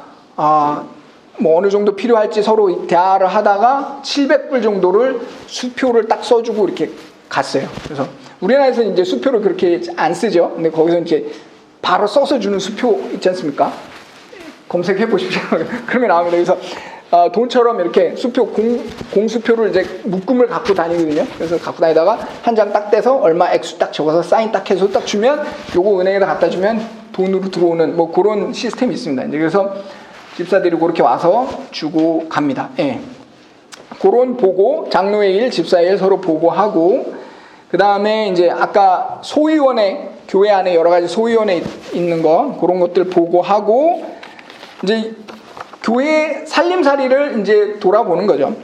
뭐 어느 정도 필요할지 서로 대화를 하다가 700불 정도를 수표를 딱 써주고 이렇게 갔어요. 그래서 우리나라에서는 이제 수표를 그렇게 안 쓰죠. 근데 거기서 이제 바로 써서 주는 수표 있지 않습니까? 검색해 보십시오. 그러면 나옵니다. 그래서 돈처럼 이렇게 수표 공수표를 이제 묶음을 갖고 다니거든요. 그래서 갖고 다니다가 한 장 딱 떼서 얼마 액수 딱 적어서 사인 딱 해서 딱 주면 요거 은행에다 갖다 주면 돈으로 들어오는 뭐 그런 시스템이 있습니다. 이제 그래서 집사들이 그렇게 와서 주고 갑니다. 예. 그런 보고 장로의 일, 집사의 일 서로 보고하고 그 다음에 이제 아까 소위원회 교회 안에 여러 가지 소위원회 있는 거 그런 것들 보고하고 이제 교회 살림살이를 이제 돌아보는 거죠.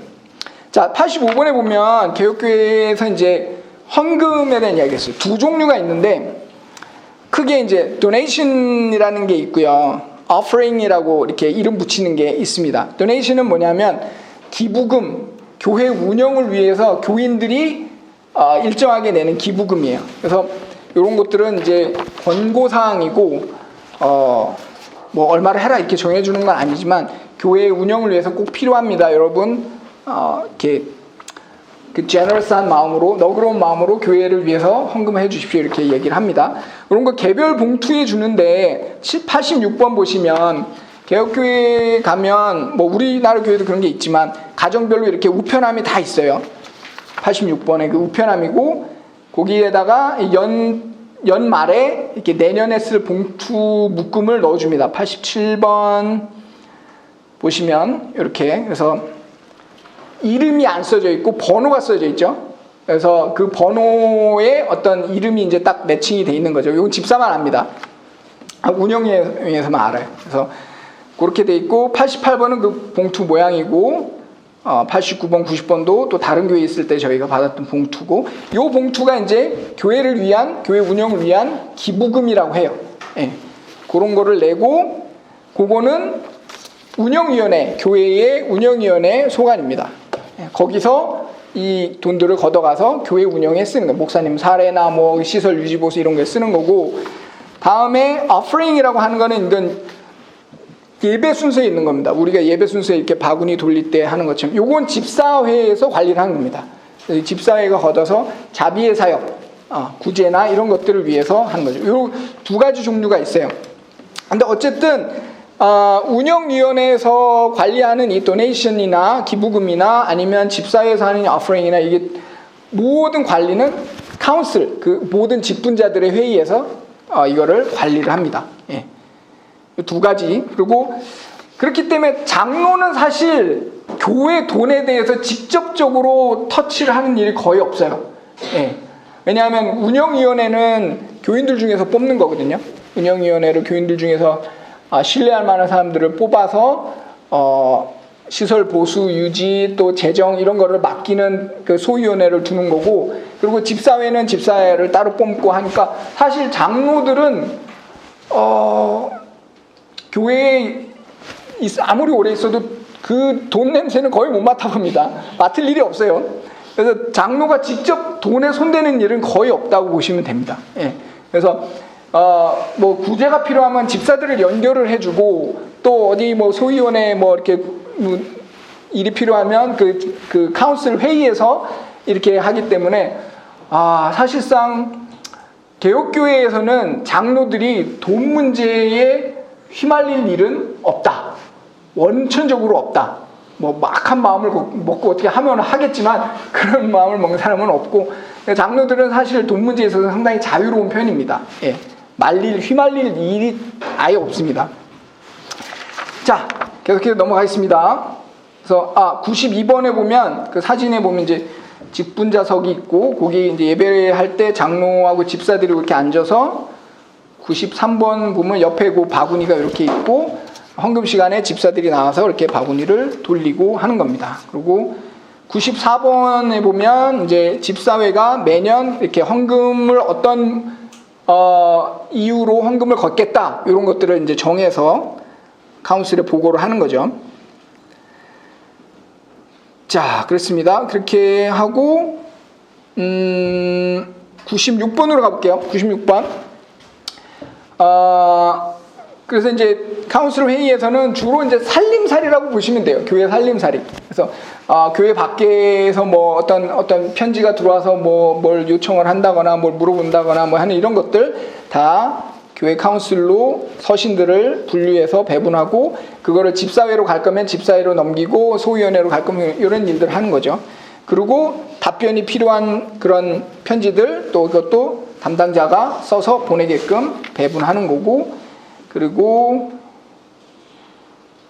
자, 85번에 보면 개혁교회에서 이제 헌금에 대한 이야기가 있어요. 두 종류가 있는데 크게 이제 donation이라는 게 있고요. offering이라고 이렇게 이름 붙이는 게 있습니다. donation은 뭐냐면 기부금, 교회 운영을 위해서 교인들이 일정하게 내는 기부금이에요. 그래서 이런 것들은 이제 권고사항이고 뭐 얼마를 해라 이렇게 정해주는 건 아니지만 교회 운영을 위해서 꼭 필요합니다. 여러분 이렇게 그 제너럴스한 마음으로 너그러운 마음으로 교회를 위해서 헌금해 주십시오 이렇게 얘기를 합니다. 그런 거 개별 봉투에 주는데 86번 보시면 개혁교회 가면 뭐 우리나라 교회도 그런 게 있지만 가정별로 이렇게 우편함이 다 있어요. 86번에 그 우편함이고 거기에다가 연말에 이렇게 내년에 쓸 봉투 묶음을 넣어줍니다. 87번 보시면 이렇게 그래서 이름이 안 써져 있고 번호가 써져 있죠. 그래서 그 번호에 어떤 이름이 이제 딱 매칭이 돼 있는 거죠. 이건 집사만 압니다. 운영위에서만 알아요. 그래서 그렇게 돼 있고 88번은 그 봉투 모양이고 89번, 90번도 또 다른 교회에 있을 때 저희가 받았던 봉투고 이 봉투가 이제 교회를 위한 교회 운영을 위한 기부금이라고 해요. 예. 그런 거를 내고 그거는 운영위원회 교회의 운영위원회 소관입니다. 예. 거기서 이 돈들을 걷어가서 교회 운영에 쓰는 거예요. 목사님 사례나 뭐 시설 유지보수 이런 거에 쓰는 거고 다음에 offering이라고 하는 거는 이건 예배 순서에 있는 겁니다. 우리가 예배 순서에 이렇게 바구니 돌릴 때 하는 것처럼 요건 집사회에서 관리를 하는 겁니다. 집사회가 걷어서 자비의 사역, 구제나 이런 것들을 위해서 하는 거죠. 요 두 가지 종류가 있어요. 근데 어쨌든 운영위원회에서 관리하는 이 도네이션이나 기부금이나 아니면 집사회에서 하는 어퍼링이나 이게 모든 관리는 카운슬, 그 모든 직분자들의 회의에서 이거를 관리를 합니다. 예. 두 가지. 그리고 그렇기 때문에 장로는 사실 교회 돈에 대해서 직접적으로 터치를 하는 일이 거의 없어요. 예. 왜냐하면 운영위원회는 교인들 중에서 뽑는 거거든요. 운영위원회를 교인들 중에서 신뢰할 만한 사람들을 뽑아서 시설 보수, 유지, 또 재정 이런 거를 맡기는 그 소위원회를 두는 거고 그리고 집사회는 집사회를 따로 뽑고 하니까 사실 장로들은 교회에 아무리 오래 있어도 그 돈 냄새는 거의 못 맡아봅니다. 맡을 일이 없어요. 그래서 장로가 직접 돈에 손대는 일은 거의 없다고 보시면 됩니다. 예. 그래서 뭐 구제가 필요하면 집사들을 연결을 해주고 또 어디 뭐 소위원회 뭐 이렇게 일이 필요하면 그 카운슬 회의에서 이렇게 하기 때문에 사실상 개혁교회에서는 장로들이 돈 문제에 휘말릴 일은 없다. 원천적으로 없다. 뭐 막한 마음을 먹고 어떻게 하면 하겠지만 그런 마음을 먹는 사람은 없고, 장로들은 사실 돈 문제에 있어서 상당히 자유로운 편입니다. 예. 휘말릴 일이 아예 없습니다. 자, 계속해서 넘어가겠습니다. 그래서 92번에 보면 그 사진에 보면 이제 직분자석이 있고, 거기 이제 예배할 때 장로하고 집사들이 이렇게 앉아서, 93번 보면 옆에 그 바구니가 이렇게 있고, 헌금 시간에 집사들이 나와서 이렇게 바구니를 돌리고 하는 겁니다. 그리고 94번에 보면 이제 집사회가 매년 이렇게 헌금을 어떤 이유로 헌금을 걷겠다, 이런 것들을 이제 정해서 카운슬에 보고를 하는 거죠. 자, 그렇습니다. 그렇게 하고 96번으로 가볼게요. 96번. 그래서 이제 카운슬 회의에서는 주로 이제 살림살이라고 보시면 돼요. 교회 살림살이. 그래서 교회 밖에서 뭐 어떤 편지가 들어와서 뭐 뭘 요청을 한다거나 뭘 물어본다거나 뭐 하는 이런 것들 다 교회 카운슬로 서신들을 분류해서 배분하고, 그거를 집사회로 갈 거면 집사회로 넘기고, 소위원회로 갈 거면 이런 일들을 하는 거죠. 그리고 답변이 필요한 그런 편지들 또 그것도 담당자가 써서 보내게끔 배분하는 거고, 그리고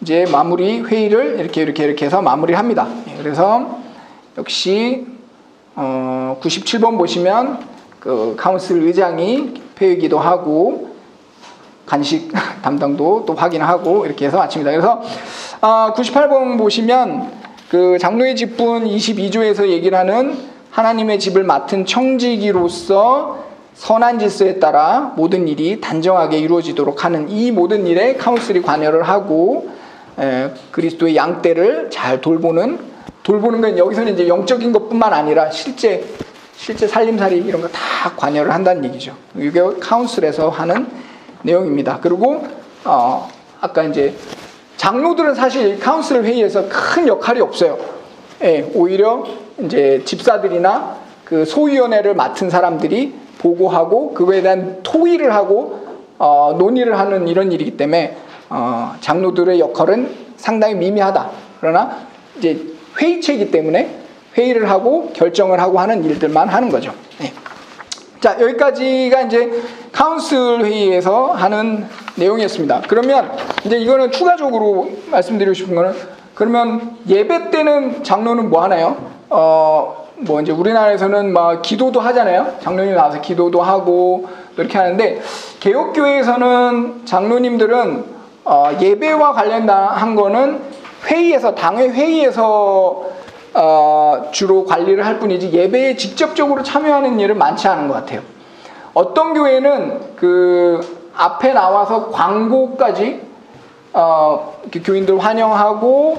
이제 마무리 회의를 이렇게 해서 마무리를 합니다. 그래서 역시 97번 보시면 그 카운슬 의장이 폐회기도 하고 간식 담당도 또 확인하고 이렇게 해서 마칩니다. 그래서 98번 보시면 그 장로의 직분 22조에서 얘기를 하는 하나님의 집을 맡은 청지기로서 선한 질서에 따라 모든 일이 단정하게 이루어지도록 하는 이 모든 일에 카운슬이 관여를 하고, 그리스도의 양떼를 잘 돌보는 건 여기서는 이제 영적인 것뿐만 아니라 실제 살림살이 이런 거 다 관여를 한다는 얘기죠. 이게 카운슬에서 하는 내용입니다. 그리고 아까 이제 장로들은 사실 카운슬 회의에서 큰 역할이 없어요. 예, 오히려 이제 집사들이나 그 소위원회를 맡은 사람들이 보고하고 그거에 대한 토의를 하고 논의를 하는 이런 일이기 때문에 장로들의 역할은 상당히 미미하다. 그러나 이제 회의체이기 때문에 회의를 하고 결정을 하고 하는 일들만 하는 거죠. 네. 자, 여기까지가 이제 카운슬 회의에서 하는 내용이었습니다. 그러면 이제 이거는 추가적으로 말씀드리고 싶은 거는, 그러면 예배 때는 장로는 뭐 하나요? 뭐 이제 우리나라에서는 막 기도도 하잖아요. 장로님 나와서 기도도 하고 이렇게 하는데, 개혁교회에서는 장로님들은 예배와 관련한 거는 회의에서, 당회 회의에서 주로 관리를 할 뿐이지 예배에 직접적으로 참여하는 일은 많지 않은 것 같아요. 어떤 교회는 그 앞에 나와서 광고까지 교인들 환영하고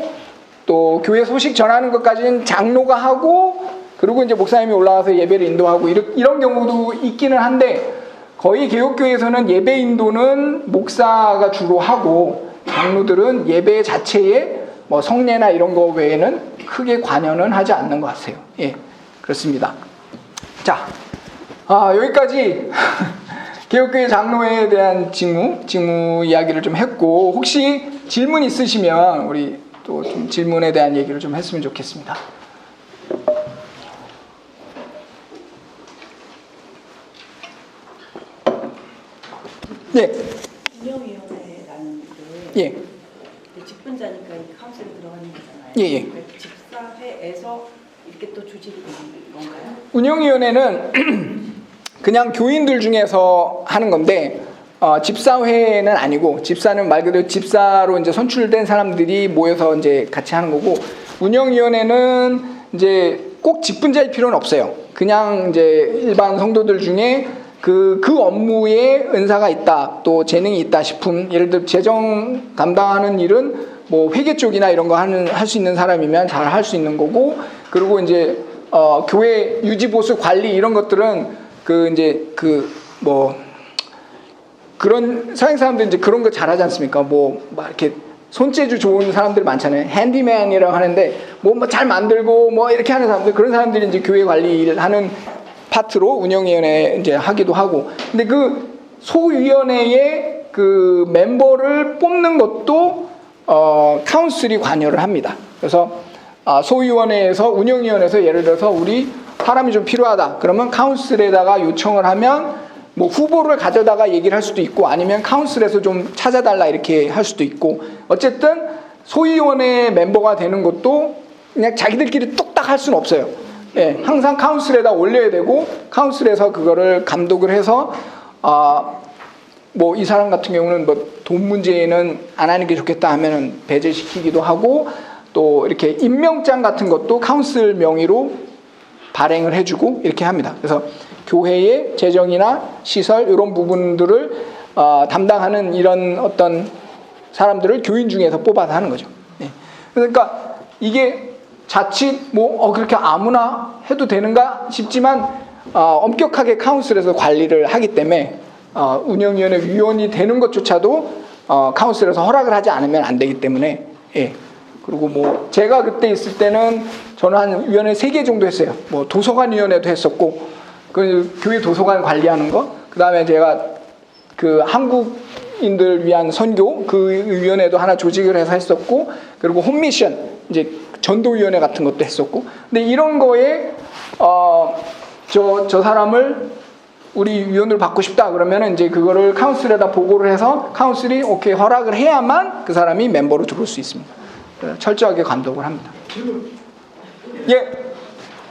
또 교회 소식 전하는 것까지는 장로가 하고, 그리고 이제 목사님이 올라와서 예배를 인도하고 이런 경우도 있기는 한데, 거의 개혁교회에서는 예배 인도는 목사가 주로 하고 장로들은 예배 자체에 뭐 성례나 이런 거 외에는 크게 관여는 하지 않는 것 같아요. 예, 그렇습니다. 자, 여기까지 개혁교회 장로에 대한 직무 이야기를 좀 했고, 혹시 질문 있으시면 우리 또 좀 질문에 대한 얘기를 좀 했으면 좋겠습니다. 예. 운영위원회라는 게 예. 직분자니까 이 카운슬에 들어가는 거잖아요. 예. 집사회에서 이렇게 또 조직이 되는 건가요? 운영위원회는 그냥 교인들 중에서 하는 건데, 집사회는 아니고, 집사는 말 그대로 집사로 이제 선출된 사람들이 모여서 이제 같이 하는 거고, 운영위원회는 이제 꼭 직분자일 필요는 없어요. 그냥 이제 일반 성도들 중에 그 업무에 은사가 있다, 또 재능이 있다 싶은, 예를 들어 재정 담당하는 일은 뭐 회계 쪽이나 이런 거 할 수 있는 사람이면 잘 할 수 있는 거고, 그리고 이제 교회 유지 보수 관리 이런 것들은 그런 서양 사람들 이제 그런 거 잘하지 않습니까? 막 이렇게 손재주 좋은 사람들 많잖아요. 핸디맨이라고 하는데 뭐 잘 만들고 뭐 이렇게 하는 사람들, 그런 사람들이 이제 교회 관리를 하는 파트로 운영위원회 이제 하기도 하고. 근데 그 소위원회의 그 멤버를 뽑는 것도 카운슬이 관여를 합니다. 그래서 소위원회에서 운영위원회에서 예를 들어서 우리 사람이 좀 필요하다. 그러면 카운슬에다가 요청을 하면 뭐 후보를 가져다가 얘기를 할 수도 있고 아니면 카운슬에서 좀 찾아달라 이렇게 할 수도 있고 어쨌든 소위원회 멤버가 되는 것도 그냥 자기들끼리 뚝딱 할 수는 없어요. 예, 항상 카운슬에다 올려야 되고 카운슬에서 그거를 감독을 해서 뭐 이 사람 같은 경우는 뭐 돈 문제는 안 하는 게 좋겠다 하면은 배제시키기도 하고 또 이렇게 임명장 같은 것도 카운슬 명의로 발행을 해주고 이렇게 합니다. 그래서 교회의 재정이나 시설 이런 부분들을 담당하는 이런 어떤 사람들을 교인 중에서 뽑아서 하는 거죠. 네. 그러니까 이게 자칫 뭐 그렇게 아무나 해도 되는가 싶지만 엄격하게 카운슬에서 관리를 하기 때문에 운영위원회 위원이 되는 것조차도 카운슬에서 허락을 하지 않으면 안 되기 때문에 예. 그리고 뭐 제가 그때 있을 때는 저는 한 위원회 3개 정도 했어요. 뭐 도서관 위원회도 했었고 그 교회 도서관 관리하는 거, 그 다음에 제가 그 한국인들 위한 선교 그 위원회도 하나 조직을 해서 했었고 그리고 홈미션 이제 전도위원회 같은 것도 했었고 근데 이런 거에 저 사람을 우리 위원을 받고 싶다 그러면 이제 그거를 카운슬에다 보고를 해서 카운슬이 오케이 허락을 해야만 그 사람이 멤버로 들어올 수 있습니다. 철저하게 감독을 합니다. 지금 예.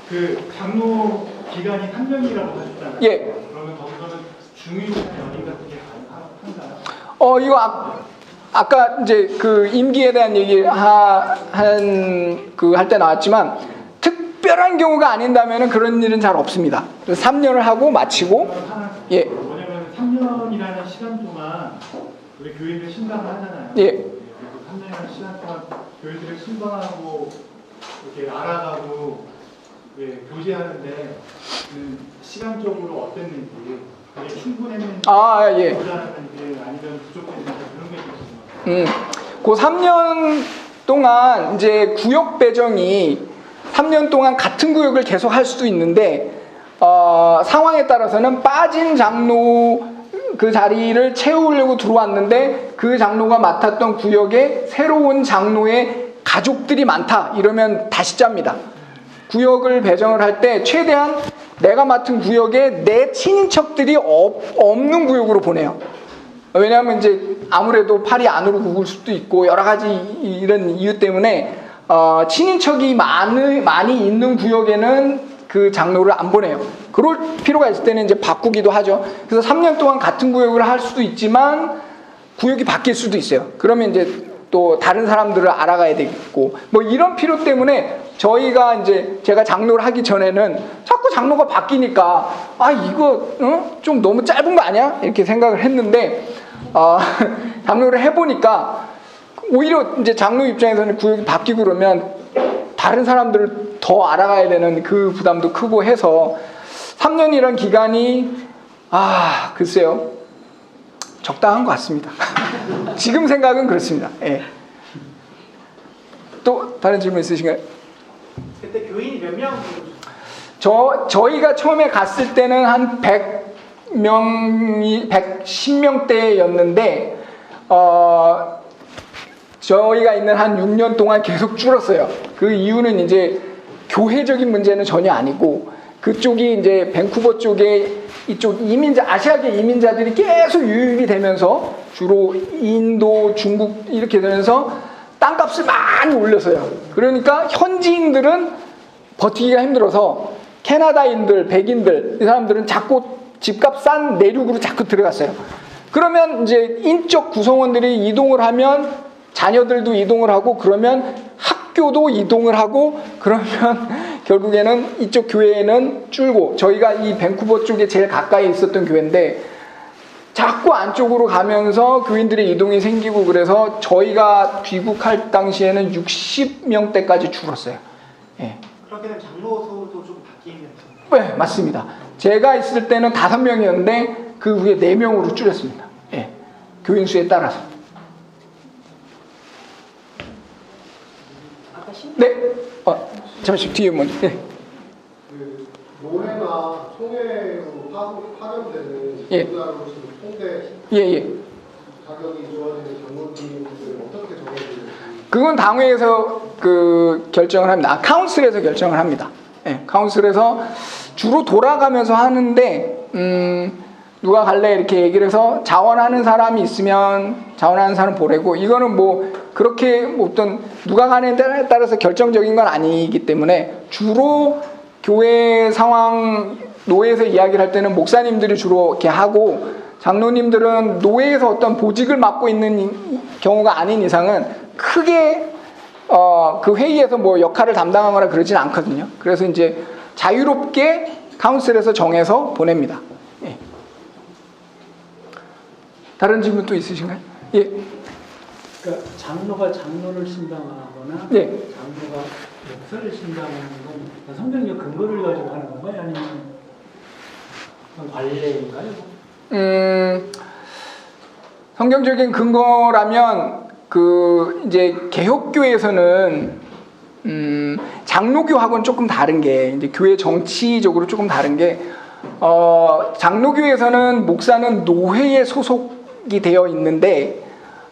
그 장로 기간이 3년이라고 하셨잖아요. 예. 그러면 거기서는 중위나 연임 같은 게 가능한가요? 이거 아까 이제 그 임기에 대한 얘기 할 때 나왔지만 특별한 경우가 아닌다면은 그런 일은 잘 없습니다. 3년을 하고 마치고 예. 뭐냐면 3년이라는 시간 동안 우리 교인들 신방을 하잖아요. 예. 그 3년이라는 시간 동안 교인들을 신방하고 이렇게 알아가고 교제하는데 그 시간적으로 어땠는지 그게 충분했는지 예. 모자랐는지 아니면 부족했는지 그런 게 있었어요. 그 3년 동안 이제 구역 배정이 3년 동안 같은 구역을 계속 할 수도 있는데 상황에 따라서는 빠진 장로 그 자리를 채우려고 들어왔는데 그 장로가 맡았던 구역에 새로운 장로의 가족들이 많다 이러면 다시 짭니다. 구역을 배정을 할 때 최대한 내가 맡은 구역에 내 친인척들이 없는 구역으로 보내요. 왜냐하면 이제 아무래도 팔이 안으로 굽을 수도 있고 여러 가지 이런 이유 때문에 친인척이 많이 있는 구역에는 그 장로를 안 보내요. 그럴 필요가 있을 때는 이제 바꾸기도 하죠. 그래서 3년 동안 같은 구역을 할 수도 있지만 구역이 바뀔 수도 있어요. 그러면 이제 또 다른 사람들을 알아가야 되겠고 뭐 이런 필요 때문에 저희가 이제 제가 장로를 하기 전에는 자꾸 장로가 바뀌니까 이거 좀 너무 짧은 거 아니야? 이렇게 생각을 했는데 장로를 해보니까 오히려 이제 장로 입장에서는 구역이 바뀌고 그러면 다른 사람들을 더 알아가야 되는 그 부담도 크고 해서 3년이란 기간이 글쎄요 적당한 것 같습니다. 지금 생각은 그렇습니다. 예. 또 다른 질문 있으신가요? 그때 교인이 몇 명? 저희가 처음에 갔을 때는 한 110명대였는데 저희가 있는 한 6년 동안 계속 줄었어요. 그 이유는 이제 교회적인 문제는 전혀 아니고 그쪽이 이제 밴쿠버 쪽에 이쪽 아시아계 이민자들이 계속 유입이 되면서 주로 인도, 중국 이렇게 되면서 땅값을 많이 올렸어요. 그러니까 현지인들은 버티기가 힘들어서 캐나다인들, 백인들 이 사람들은 자꾸 집값 싼 내륙으로 자꾸 들어갔어요. 그러면 이제 인적 구성원들이 이동을 하면 자녀들도 이동을 하고 그러면 학교도 이동을 하고 그러면 결국에는 이쪽 교회는 줄고 저희가 이 밴쿠버 쪽에 제일 가까이 있었던 교회인데 자꾸 안쪽으로 가면서 교인들의 이동이 생기고 그래서 저희가 귀국할 당시에는 60명대까지 줄었어요. 예. 그렇게 되면 장로소도 좀 바뀌는 네, 맞습니다. 제가 있을 때는 5명이었는데 그 후에 4명으로 줄였습니다. 예. 교인 수에 따라서. 아까 네. 잠시 뒤에 먼저. 네. 그 노회나 총회로 파견되는 예. 전문가로서 통대 예. 자격이 주어지는 장로님을 어떻게 정해지는지. 그건 당회에서 그 결정을 합니다. 카운슬에서 결정을 합니다. 예, 카운슬에서 주로 돌아가면서 하는데 누가 갈래 이렇게 얘기를 해서 자원하는 사람이 있으면 자원하는 사람 보내고, 이거는 뭐 그렇게 어떤 누가 가느냐에 따라서 결정적인 건 아니기 때문에 주로 교회 상황 노회에서 이야기를 할 때는 목사님들이 주로 이렇게 하고, 장로님들은 노회에서 어떤 보직을 맡고 있는 경우가 아닌 이상은 크게 그 회의에서 뭐 역할을 담당하거나 그러진 않거든요. 그래서 이제 자유롭게 카운슬에서 정해서 보냅니다. 예. 다른 질문 또 있으신가요? 예. 그러니까 장로가 장로를 신방하거나 예. 장로가 목사를 신방하는 건 성경적 근거를 가지고 하는 건가요? 아니면 그건 관례인가요? 성경적인 근거라면 그 이제 개혁교회에서는 장로교하고는 조금 다른 게, 이제 교회 정치적으로 조금 다른 게, 장로교에서는 목사는 노회에 소속이 되어 있는데,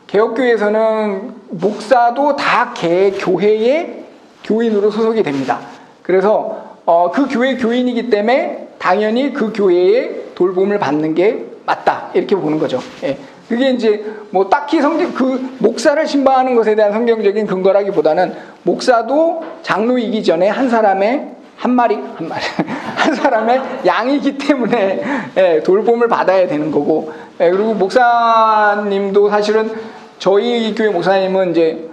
개혁교회에서는 목사도 다 교회의 교인으로 소속이 됩니다. 그래서 그 교회 교인이기 때문에 당연히 그 교회의 돌봄을 받는 게 맞다, 이렇게 보는 거죠. 예. 그게 이제 뭐 딱히 그 목사를 신방하는 것에 대한 성경적인 근거라기보다는, 목사도 장로이기 전에 한 사람의 한 사람의 양이기 때문에 예, 돌봄을 받아야 되는 거고, 예, 그리고 목사님도 사실은 저희 교회 목사님은 이제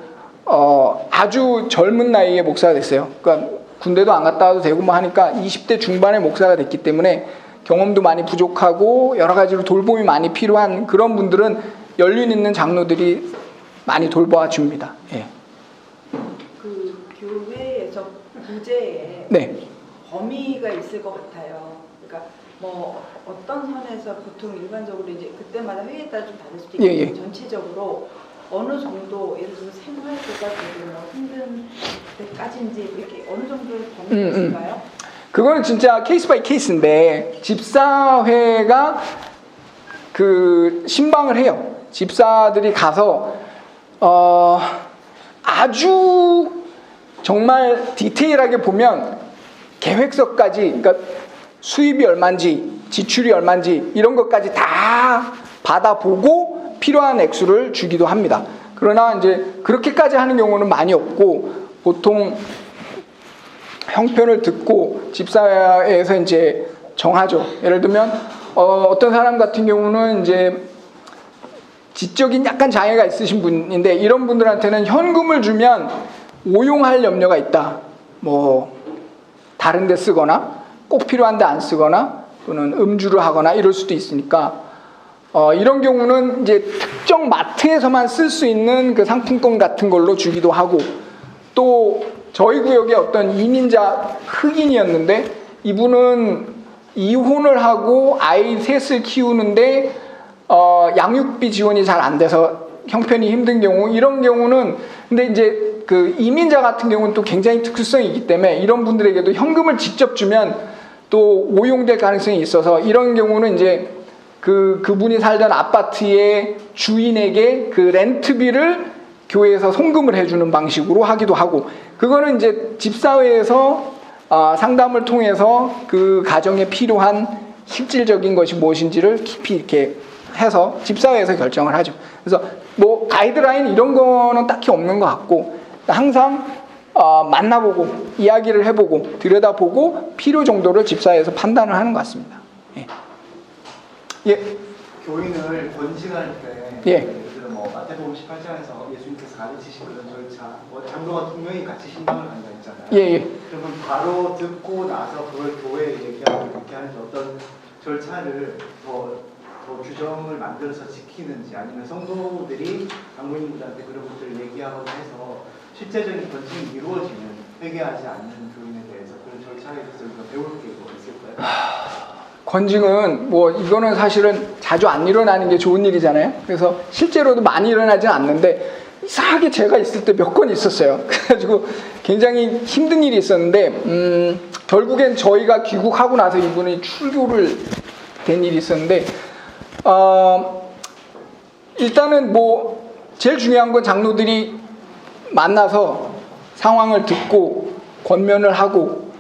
아주 젊은 나이에 목사가 됐어요. 그러니까 군대도 안 갔다 와도 되고 뭐 하니까 20대 중반에 목사가 됐기 때문에 경험도 많이 부족하고 여러 가지로 돌봄이 많이 필요한 그런 분들은 연륜 있는 장로들이 많이 돌보아 줍니다. 예. 그 교회에서 부재에 네. 범위가 있을 것 같아요. 그러니까 뭐 어떤 선에서 보통 일반적으로 이제 그때마다 회의에 따라 좀 다를 수도 있고, 예. 전체적으로 어느 정도, 예를 들어서 생활고가 되게 뭐 힘든 때까지인지 이렇게 어느 정도의 범위가 있을까요? 그거는 진짜 케이스 바이 케이스인데, 집사회가 그 신방을 해요. 집사들이 가서 아주 정말 디테일하게 보면 계획서까지, 그러니까 수입이 얼마인지 지출이 얼마인지 이런 것까지 다 받아보고 필요한 액수를 주기도 합니다. 그러나 이제 그렇게까지 하는 경우는 많이 없고, 보통 형편을 듣고 집사회에서 이제 정하죠. 예를 들면 어떤 사람 같은 경우는 이제 지적인 약간 장애가 있으신 분인데, 이런 분들한테는 현금을 주면 오용할 염려가 있다. 뭐 다른 데 쓰거나 꼭 필요한데 안 쓰거나 또는 음주를 하거나 이럴 수도 있으니까, 이런 경우는 이제 특정 마트에서만 쓸 수 있는 그 상품권 같은 걸로 주기도 하고, 또 저희 구역에 어떤 이민자 흑인이었는데, 이분은 이혼을 하고 아이 셋을 키우는데 양육비 지원이 잘 안 돼서 형편이 힘든 경우, 이런 경우는, 근데 이제 그 이민자 같은 경우는 또 굉장히 특수성이 있기 때문에 이런 분들에게도 현금을 직접 주면 또 오용될 가능성이 있어서, 이런 경우는 이제 그분이 살던 아파트의 주인에게 그 렌트비를 교회에서 송금을 해주는 방식으로 하기도 하고, 그거는 이제 집사회에서 상담을 통해서 그 가정에 필요한 실질적인 것이 무엇인지를 깊이 이렇게 해서 집사회에서 결정을 하죠. 그래서 뭐 가이드라인 이런 거는 딱히 없는 것 같고, 항상 만나보고 이야기를 해보고 들여다보고 필요 정도를 집사회에서 판단을 하는 것 같습니다. 예. 예. 교인을 권징할 때, 예. 예를 들어 뭐 마태복음 18장에서 예수님께서 가르치신 그런 절차, 뭐 장로가 두 명이 같이 신방을 간다 했잖아요. 예. 그러면 바로 듣고 나서 그걸 교회에 얘기하고 이렇게 하는 어떤 절차를 더 규정을 만들어서 지키는지, 아니면 성도들이 장로님들한테 그런 것들을 얘기하거나 해서 실제적인 권징이 이루어지는, 회개하지 않는 교인에 대해서 그런 절차에 대해서 우리가 배울 게 뭐 있을까요? 권징은 뭐 이거는 사실은 자주 안 일어나는 게 좋은 일이잖아요. 그래서 실제로도 많이 일어나지는 않는데, 이상하게 제가 있을 때 몇 건 있었어요. 그래가지고 굉장히 힘든 일이 있었는데 결국엔 저희가 귀국하고 나서 이분이 출교를 된 일이 있었는데 일단은 뭐 제일 중요한 건 장로들이 만나서 상황을 듣고 권면을 하고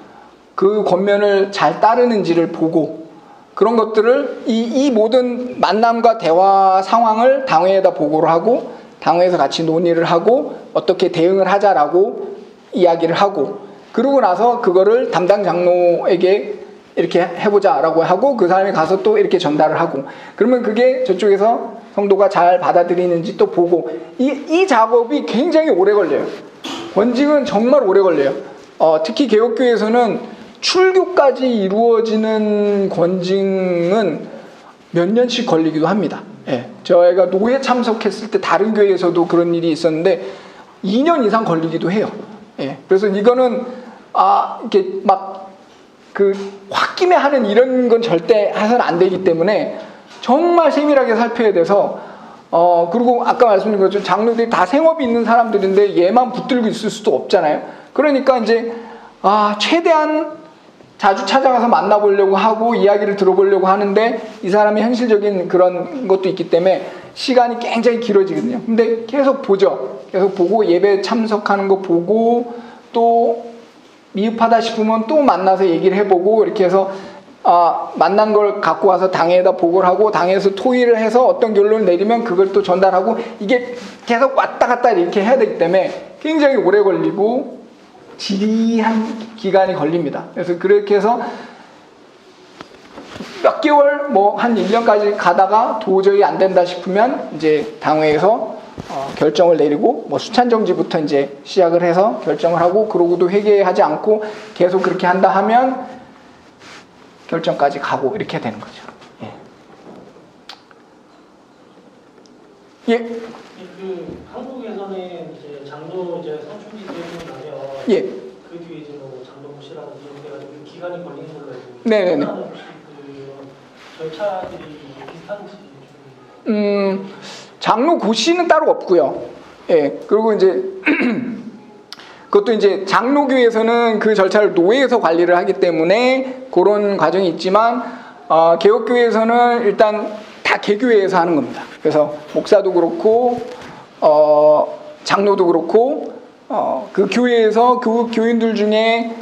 그 권면을 잘 따르는지를 보고 그런 것들을 이 모든 만남과 대화 상황을 당회에다 보고를 하고 당회에서 같이 논의를 하고 어떻게 대응을 하자라고 이야기를 하고 그러고 나서 그거를 담당 장로에게 이렇게 해보자라고 하고 그 사람이 가서 또 이렇게 전달을 하고 그러면 그게 저쪽에서 성도가 잘 받아들이는지 또 보고 이 작업이 굉장히 오래 걸려요. 권징은 정말 오래 걸려요. 특히 개혁교회에서는 출교까지 이루어지는 권징은 몇 년씩 걸리기도 합니다. 예, 저희가 노예 참석했을 때 다른 교회에서도 그런 일이 있었는데 2년 이상 걸리기도 해요. 예, 그래서 이거는 이렇게 막 그 홧김에 하는 이런 건 절대 해서는 안 되기 때문에 정말 세밀하게 살펴야 돼서 그리고 아까 말씀드린 것처럼 장로들이 다 생업이 있는 사람들인데 얘만 붙들고 있을 수도 없잖아요. 그러니까 이제 최대한 자주 찾아가서 만나보려고 하고 이야기를 들어보려고 하는데 이 사람이 현실적인 그런 것도 있기 때문에 시간이 굉장히 길어지거든요. 근데 계속 보죠. 계속 보고 예배 참석하는 거 보고 또 미흡하다 싶으면 또 만나서 얘기를 해보고 이렇게 해서 만난 걸 갖고 와서 당회에다 보고를 하고 당회에서 토의를 해서 어떤 결론을 내리면 그걸 또 전달하고 이게 계속 왔다 갔다 이렇게 해야 되기 때문에 굉장히 오래 걸리고 지리한 기간이 걸립니다. 그래서 그렇게 해서 몇 개월 뭐 한 1년까지 가다가 도저히 안 된다 싶으면 이제 당회에서 결정을 내리고 뭐 수찬정지부터 이제 시작을 해서 결정을 하고 그러고도 회개하지 않고 계속 그렇게 한다 하면 결정까지 가고 이렇게 되는 거죠. 예. 그 한국에서는 이제 장로 이제 사춘기 되고 나면 예. 그 뒤에 이제 뭐 장로 모시라고 이렇게 해가지고 기간이 걸리는 걸로 알고 있는데 네네네. 혹시 그 절차들이 비슷한지 장로 고시는 따로 없고요. 예. 그리고 이제 그것도 이제 장로교에서는 그 절차를 노예에서 관리를 하기 때문에 그런 과정이 있지만 개혁교회에서는 일단 다 개교회에서 하는 겁니다. 그래서 목사도 그렇고 장로도 그렇고 그 교회에서 그 교인들 중에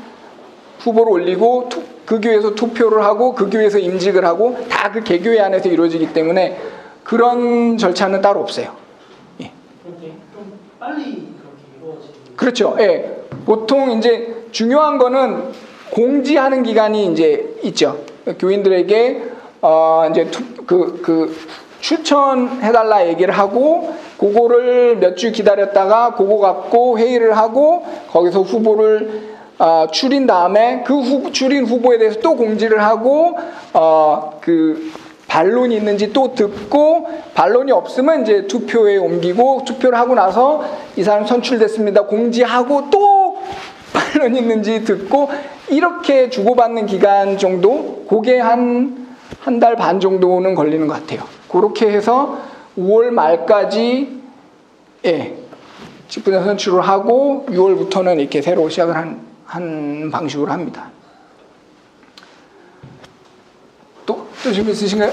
후보를 올리고 그 교회에서 투표를 하고 그 교회에서 임직을 하고 다 그 개교회 안에서 이루어지기 때문에 그런 절차는 따로 없어요. 예. 그런데 좀 빨리 그렇게 이루어지는. 그렇죠. 예. 보통 이제 중요한 거는 공지하는 기간이 이제 있죠. 교인들에게 이제 추천해달라 얘기를 하고 그거를 몇 주 기다렸다가 그거 갖고 회의를 하고 거기서 후보를 추린 다음에 그 추린 후보에 대해서 또 공지를 하고 그 반론이 있는지 또 듣고 반론이 없으면 이제 투표에 옮기고 투표를 하고 나서 이 사람 선출됐습니다 공지하고 또 반론이 있는지 듣고 이렇게 주고받는 기간 정도 그게 한 달 반 정도는 걸리는 것 같아요. 그렇게 해서 5월 말까지 직분자 선출을 하고 6월부터는 이렇게 새로 시작을 한 방식으로 합니다. 또 질문 있으신가요?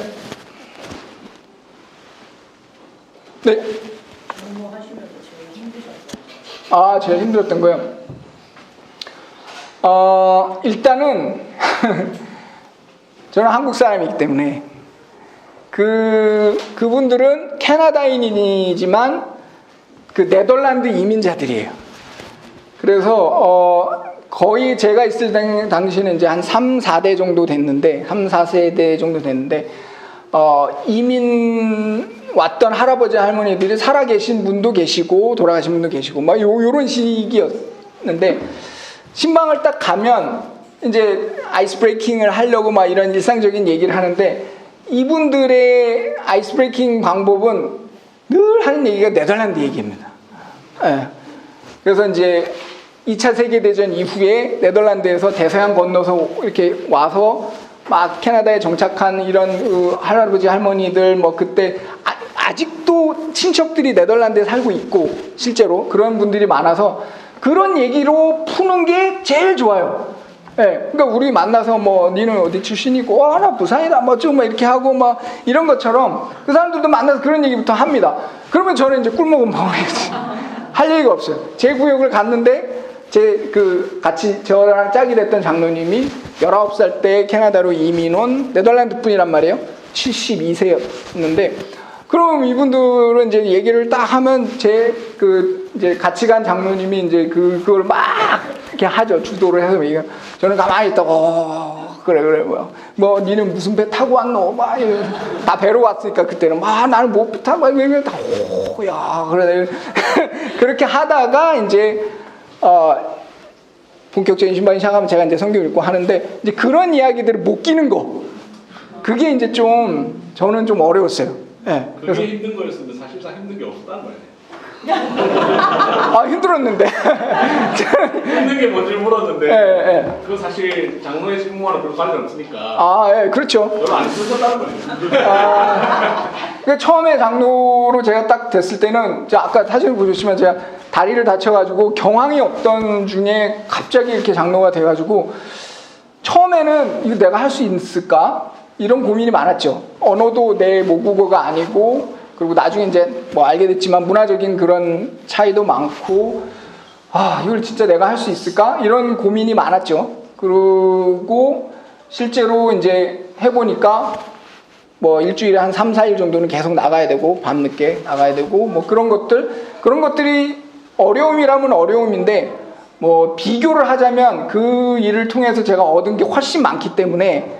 네. 공부하시면서 제일 힘드셨어요? 제일 힘들었던 거요. 일단은 저는 한국 사람이기 때문에 그분들은 캐나다인이지만 그 네덜란드 이민자들이에요. 그래서 거의 제가 있을 당시에는 이제 한 3, 4대 정도 됐는데 3, 4세대 정도 됐는데 이민 왔던 할아버지 할머니들이 살아계신 분도 계시고 돌아가신 분도 계시고 막 요런 시기였는데 신방을 딱 가면 이제 아이스 브레이킹을 하려고 막 이런 일상적인 얘기를 하는데 이분들의 아이스 브레이킹 방법은 늘 하는 얘기가 네덜란드 얘기입니다. 예. 그래서 이제 2차 세계대전 이후에 네덜란드에서 대서양 건너서 이렇게 와서 막 캐나다에 정착한 이런 할아버지 할머니들 뭐 그때 아직도 친척들이 네덜란드에 살고 있고 실제로 그런 분들이 많아서 그런 얘기로 푸는 게 제일 좋아요. 예, 그러니까 우리 만나서 뭐 니는 어디 출신이고, 나 부산이다, 뭐 좀 이렇게 하고 막 이런 것처럼 그 사람들도 만나서 그런 얘기부터 합니다. 그러면 저는 이제 꿀먹은 멍이지. 할 얘기가 없어요. 제 구역을 갔는데 같이 저랑 짝이 됐던 장로님이 19살 때 캐나다로 이민 온 네덜란드 분이란 말이에요. 72세였는데, 그럼 이분들은 이제 얘기를 딱 하면 이제 같이 간 장로님이 이제 그걸 막 이렇게 하죠. 주도를 해서 저는 가만히 있다가, 그래, 뭐, 니는 무슨 배 타고 왔노? 막, 다 배로 왔으니까 그때는 나는 못 배 타고, 야, 그래. 그렇게 하다가 이제, 본격적인 신방이 시작하면 제가 이제 성경 읽고 하는데, 이제 그런 이야기들을 못 끼는 거. 그게 이제 저는 좀 어려웠어요. 네, 그게 힘든 거였는데 사실상 힘든 게 없었다는 거예요. 힘들었는데. 힘든 게 뭔지 물었는데 예. 그건 사실 장로의 직무와는 별 관련 없으니까 예, 그렇죠. 별로 안 쓰셨다는 거예요. 그러니까 처음에 장로로 제가 딱 됐을 때는, 아까 사진을 보셨지만 제가 다리를 다쳐가지고 경황이 없던 중에 갑자기 이렇게 장로가 돼가지고, 처음에는 이거 내가 할 수 있을까? 이런 고민이 많았죠. 언어도 내 모국어가 아니고, 그리고 나중에 이제 뭐 알게 됐지만 문화적인 그런 차이도 많고, 이걸 진짜 내가 할 수 있을까? 이런 고민이 많았죠. 그리고 실제로 이제 해보니까 뭐 일주일에 한 3, 4일 정도는 계속 나가야 되고, 밤늦게 나가야 되고, 뭐 그런 것들이 어려움이라면 어려움인데, 뭐 비교를 하자면 그 일을 통해서 제가 얻은 게 훨씬 많기 때문에,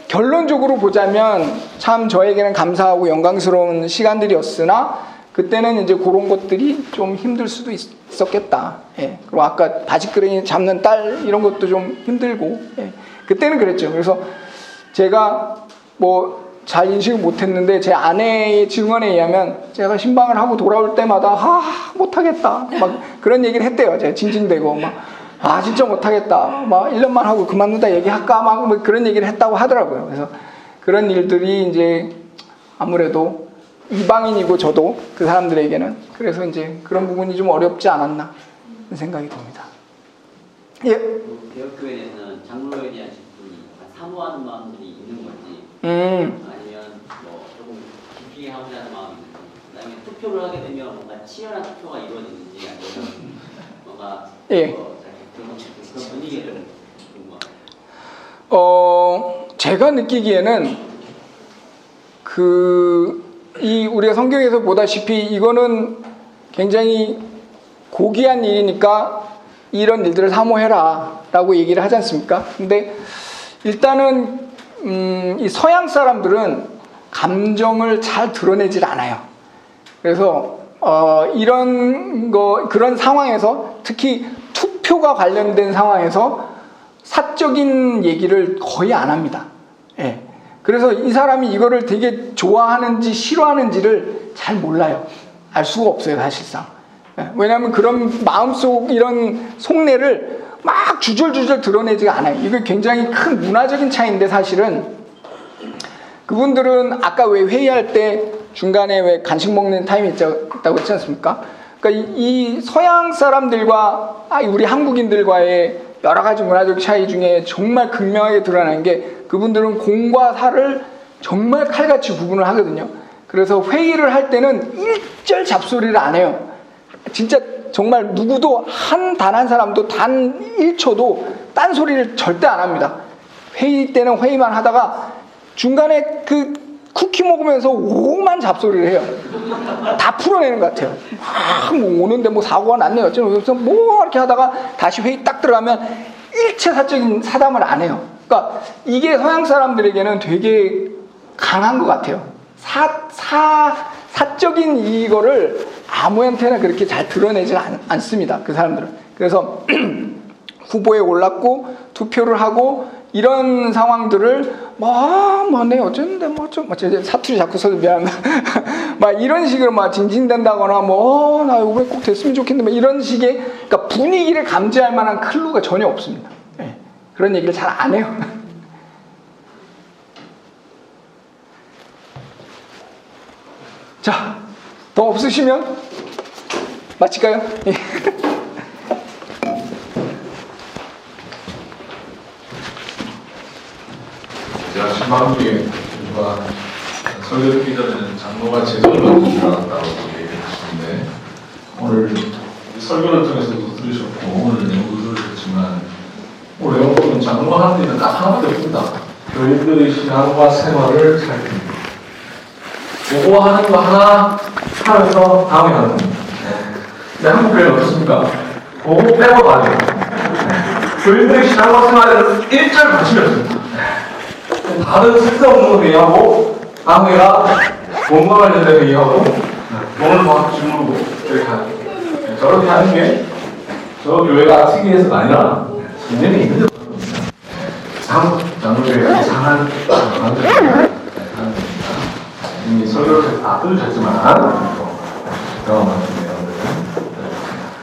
결론적으로 보자면 참 저에게는 감사하고 영광스러운 시간들이었으나, 그때는 이제 그런 것들이 좀 힘들 수도 있었겠다. 그리고 아까 바지끄레기 잡는 딸 이런 것도 좀 힘들고, 그때는 그랬죠. 그래서 제가 뭐 잘 인식을 못했는데, 제 아내의 증언에 의하면 제가 신방을 하고 돌아올 때마다 못하겠다 막 그런 얘기를 했대요. 제가 징징대고 막 진짜 못하겠다, 막 1년만 하고 그만두다 얘기할까, 막 뭐 그런 얘기를 했다고 하더라고요. 그래서 그런 일들이 이제 아무래도 이방인이고 저도 그 사람들에게는, 그래서 이제 그런 부분이 좀 어렵지 않았나 생각이 듭니다. 예. 개혁교회에서는 장로에 대한 질문이 사모하는 마음들이 있는 건지, 아니면 뭐 조금 깊이 하고자 하는 마음이 있는지, 그다음에 투표를 하게 되면 뭔가 치열한 투표가 이루어지는지, 아니면 뭔가 그런 분위기를 궁금합니다. 제가 느끼기에는 우리가 성경에서 보다시피 이거는 굉장히 고귀한 일이니까 이런 일들을 사모해라 라고 얘기를 하지 않습니까? 근데 일단은 이 서양 사람들은 감정을 잘 드러내질 않아요. 그래서 그런 상황에서, 특히 투표가 관련된 상황에서 사적인 얘기를 거의 안 합니다. 그래서 이 사람이 이거를 되게 좋아하는지 싫어하는지를 잘 몰라요. 알 수가 없어요, 사실상. 왜냐하면 그런 마음속 이런 속내를 막 주절주절 드러내지가 않아요. 이거 굉장히 큰 문화적인 차이인데, 사실은 그분들은 아까 왜 회의할 때 중간에 왜 간식 먹는 타임이 있다고 했지 않습니까? 그러니까 이 서양 사람들과 우리 한국인들과의 여러 가지 문화적 차이 중에 정말 극명하게 드러나는 게, 그분들은 공과 사를 정말 칼같이 구분을 하거든요. 그래서 회의를 할 때는 일절 잡소리를 안 해요. 진짜 정말 누구도 단 한 사람도 단 1초도 딴소리를 절대 안 합니다. 회의 때는 회의만 하다가 중간에 그 쿠키 먹으면서 오만 잡소리를 해요. 다 풀어내는 것 같아요. 뭐 오는데 뭐 사고가 났네 어쩌고, 그래서 뭐 이렇게 하다가 다시 회의 딱 들어가면 일체 사적인 사담을 안 해요. 그러니까 이게 서양 사람들에게는 되게 강한 것 같아요. 사적인 이거를 아무한테나 그렇게 잘 드러내지 않습니다. 그 사람들은. 그래서 후보에 올랐고 투표를 하고 이런 상황들을 네 어쨌는데 사투리 자꾸 써서 미안합니다. 막 이런 식으로 막 징징댄다거나 나 이번에 꼭 됐으면 좋겠는데 이런 식의, 그러니까 분위기를 감지할 만한 클루가 전혀 없습니다. 그런 얘기를 잘 안 해요. 자, 더 없으시면 마칠까요? 희망주의 누가 설교 듣기 전에는 장로가 제정을 받는 줄 알았다고 얘기했는데 오늘 설교를 통해서도 들으셨고 오늘 내용도 들으셨지만 오늘 내용 보면 장로가 하는 일은 딱 하나밖에 없습니다. 교인들의 신앙과 생활을 살핍니다. 보고 하는 거 하나 하면서 다음에 하는 겁니다. 근데 한국 교회는 어떻습니까? 보고 빼고 가야 돼요. 교인들의 신앙과 생활을 일절 관심이 없습니다. 다른 쓸데없는 거 얘기하고 아무개가 몸과 관련된 얘기하고 돈을 막 주무르고 이렇게 하는 거예요. 저렇게 하는 게 저 교회가 특이해서가 아니라 분명히 있는 겁니다. 참 장로교회가 이상한 관계입니다. 이미 설교를 다 들으셨지만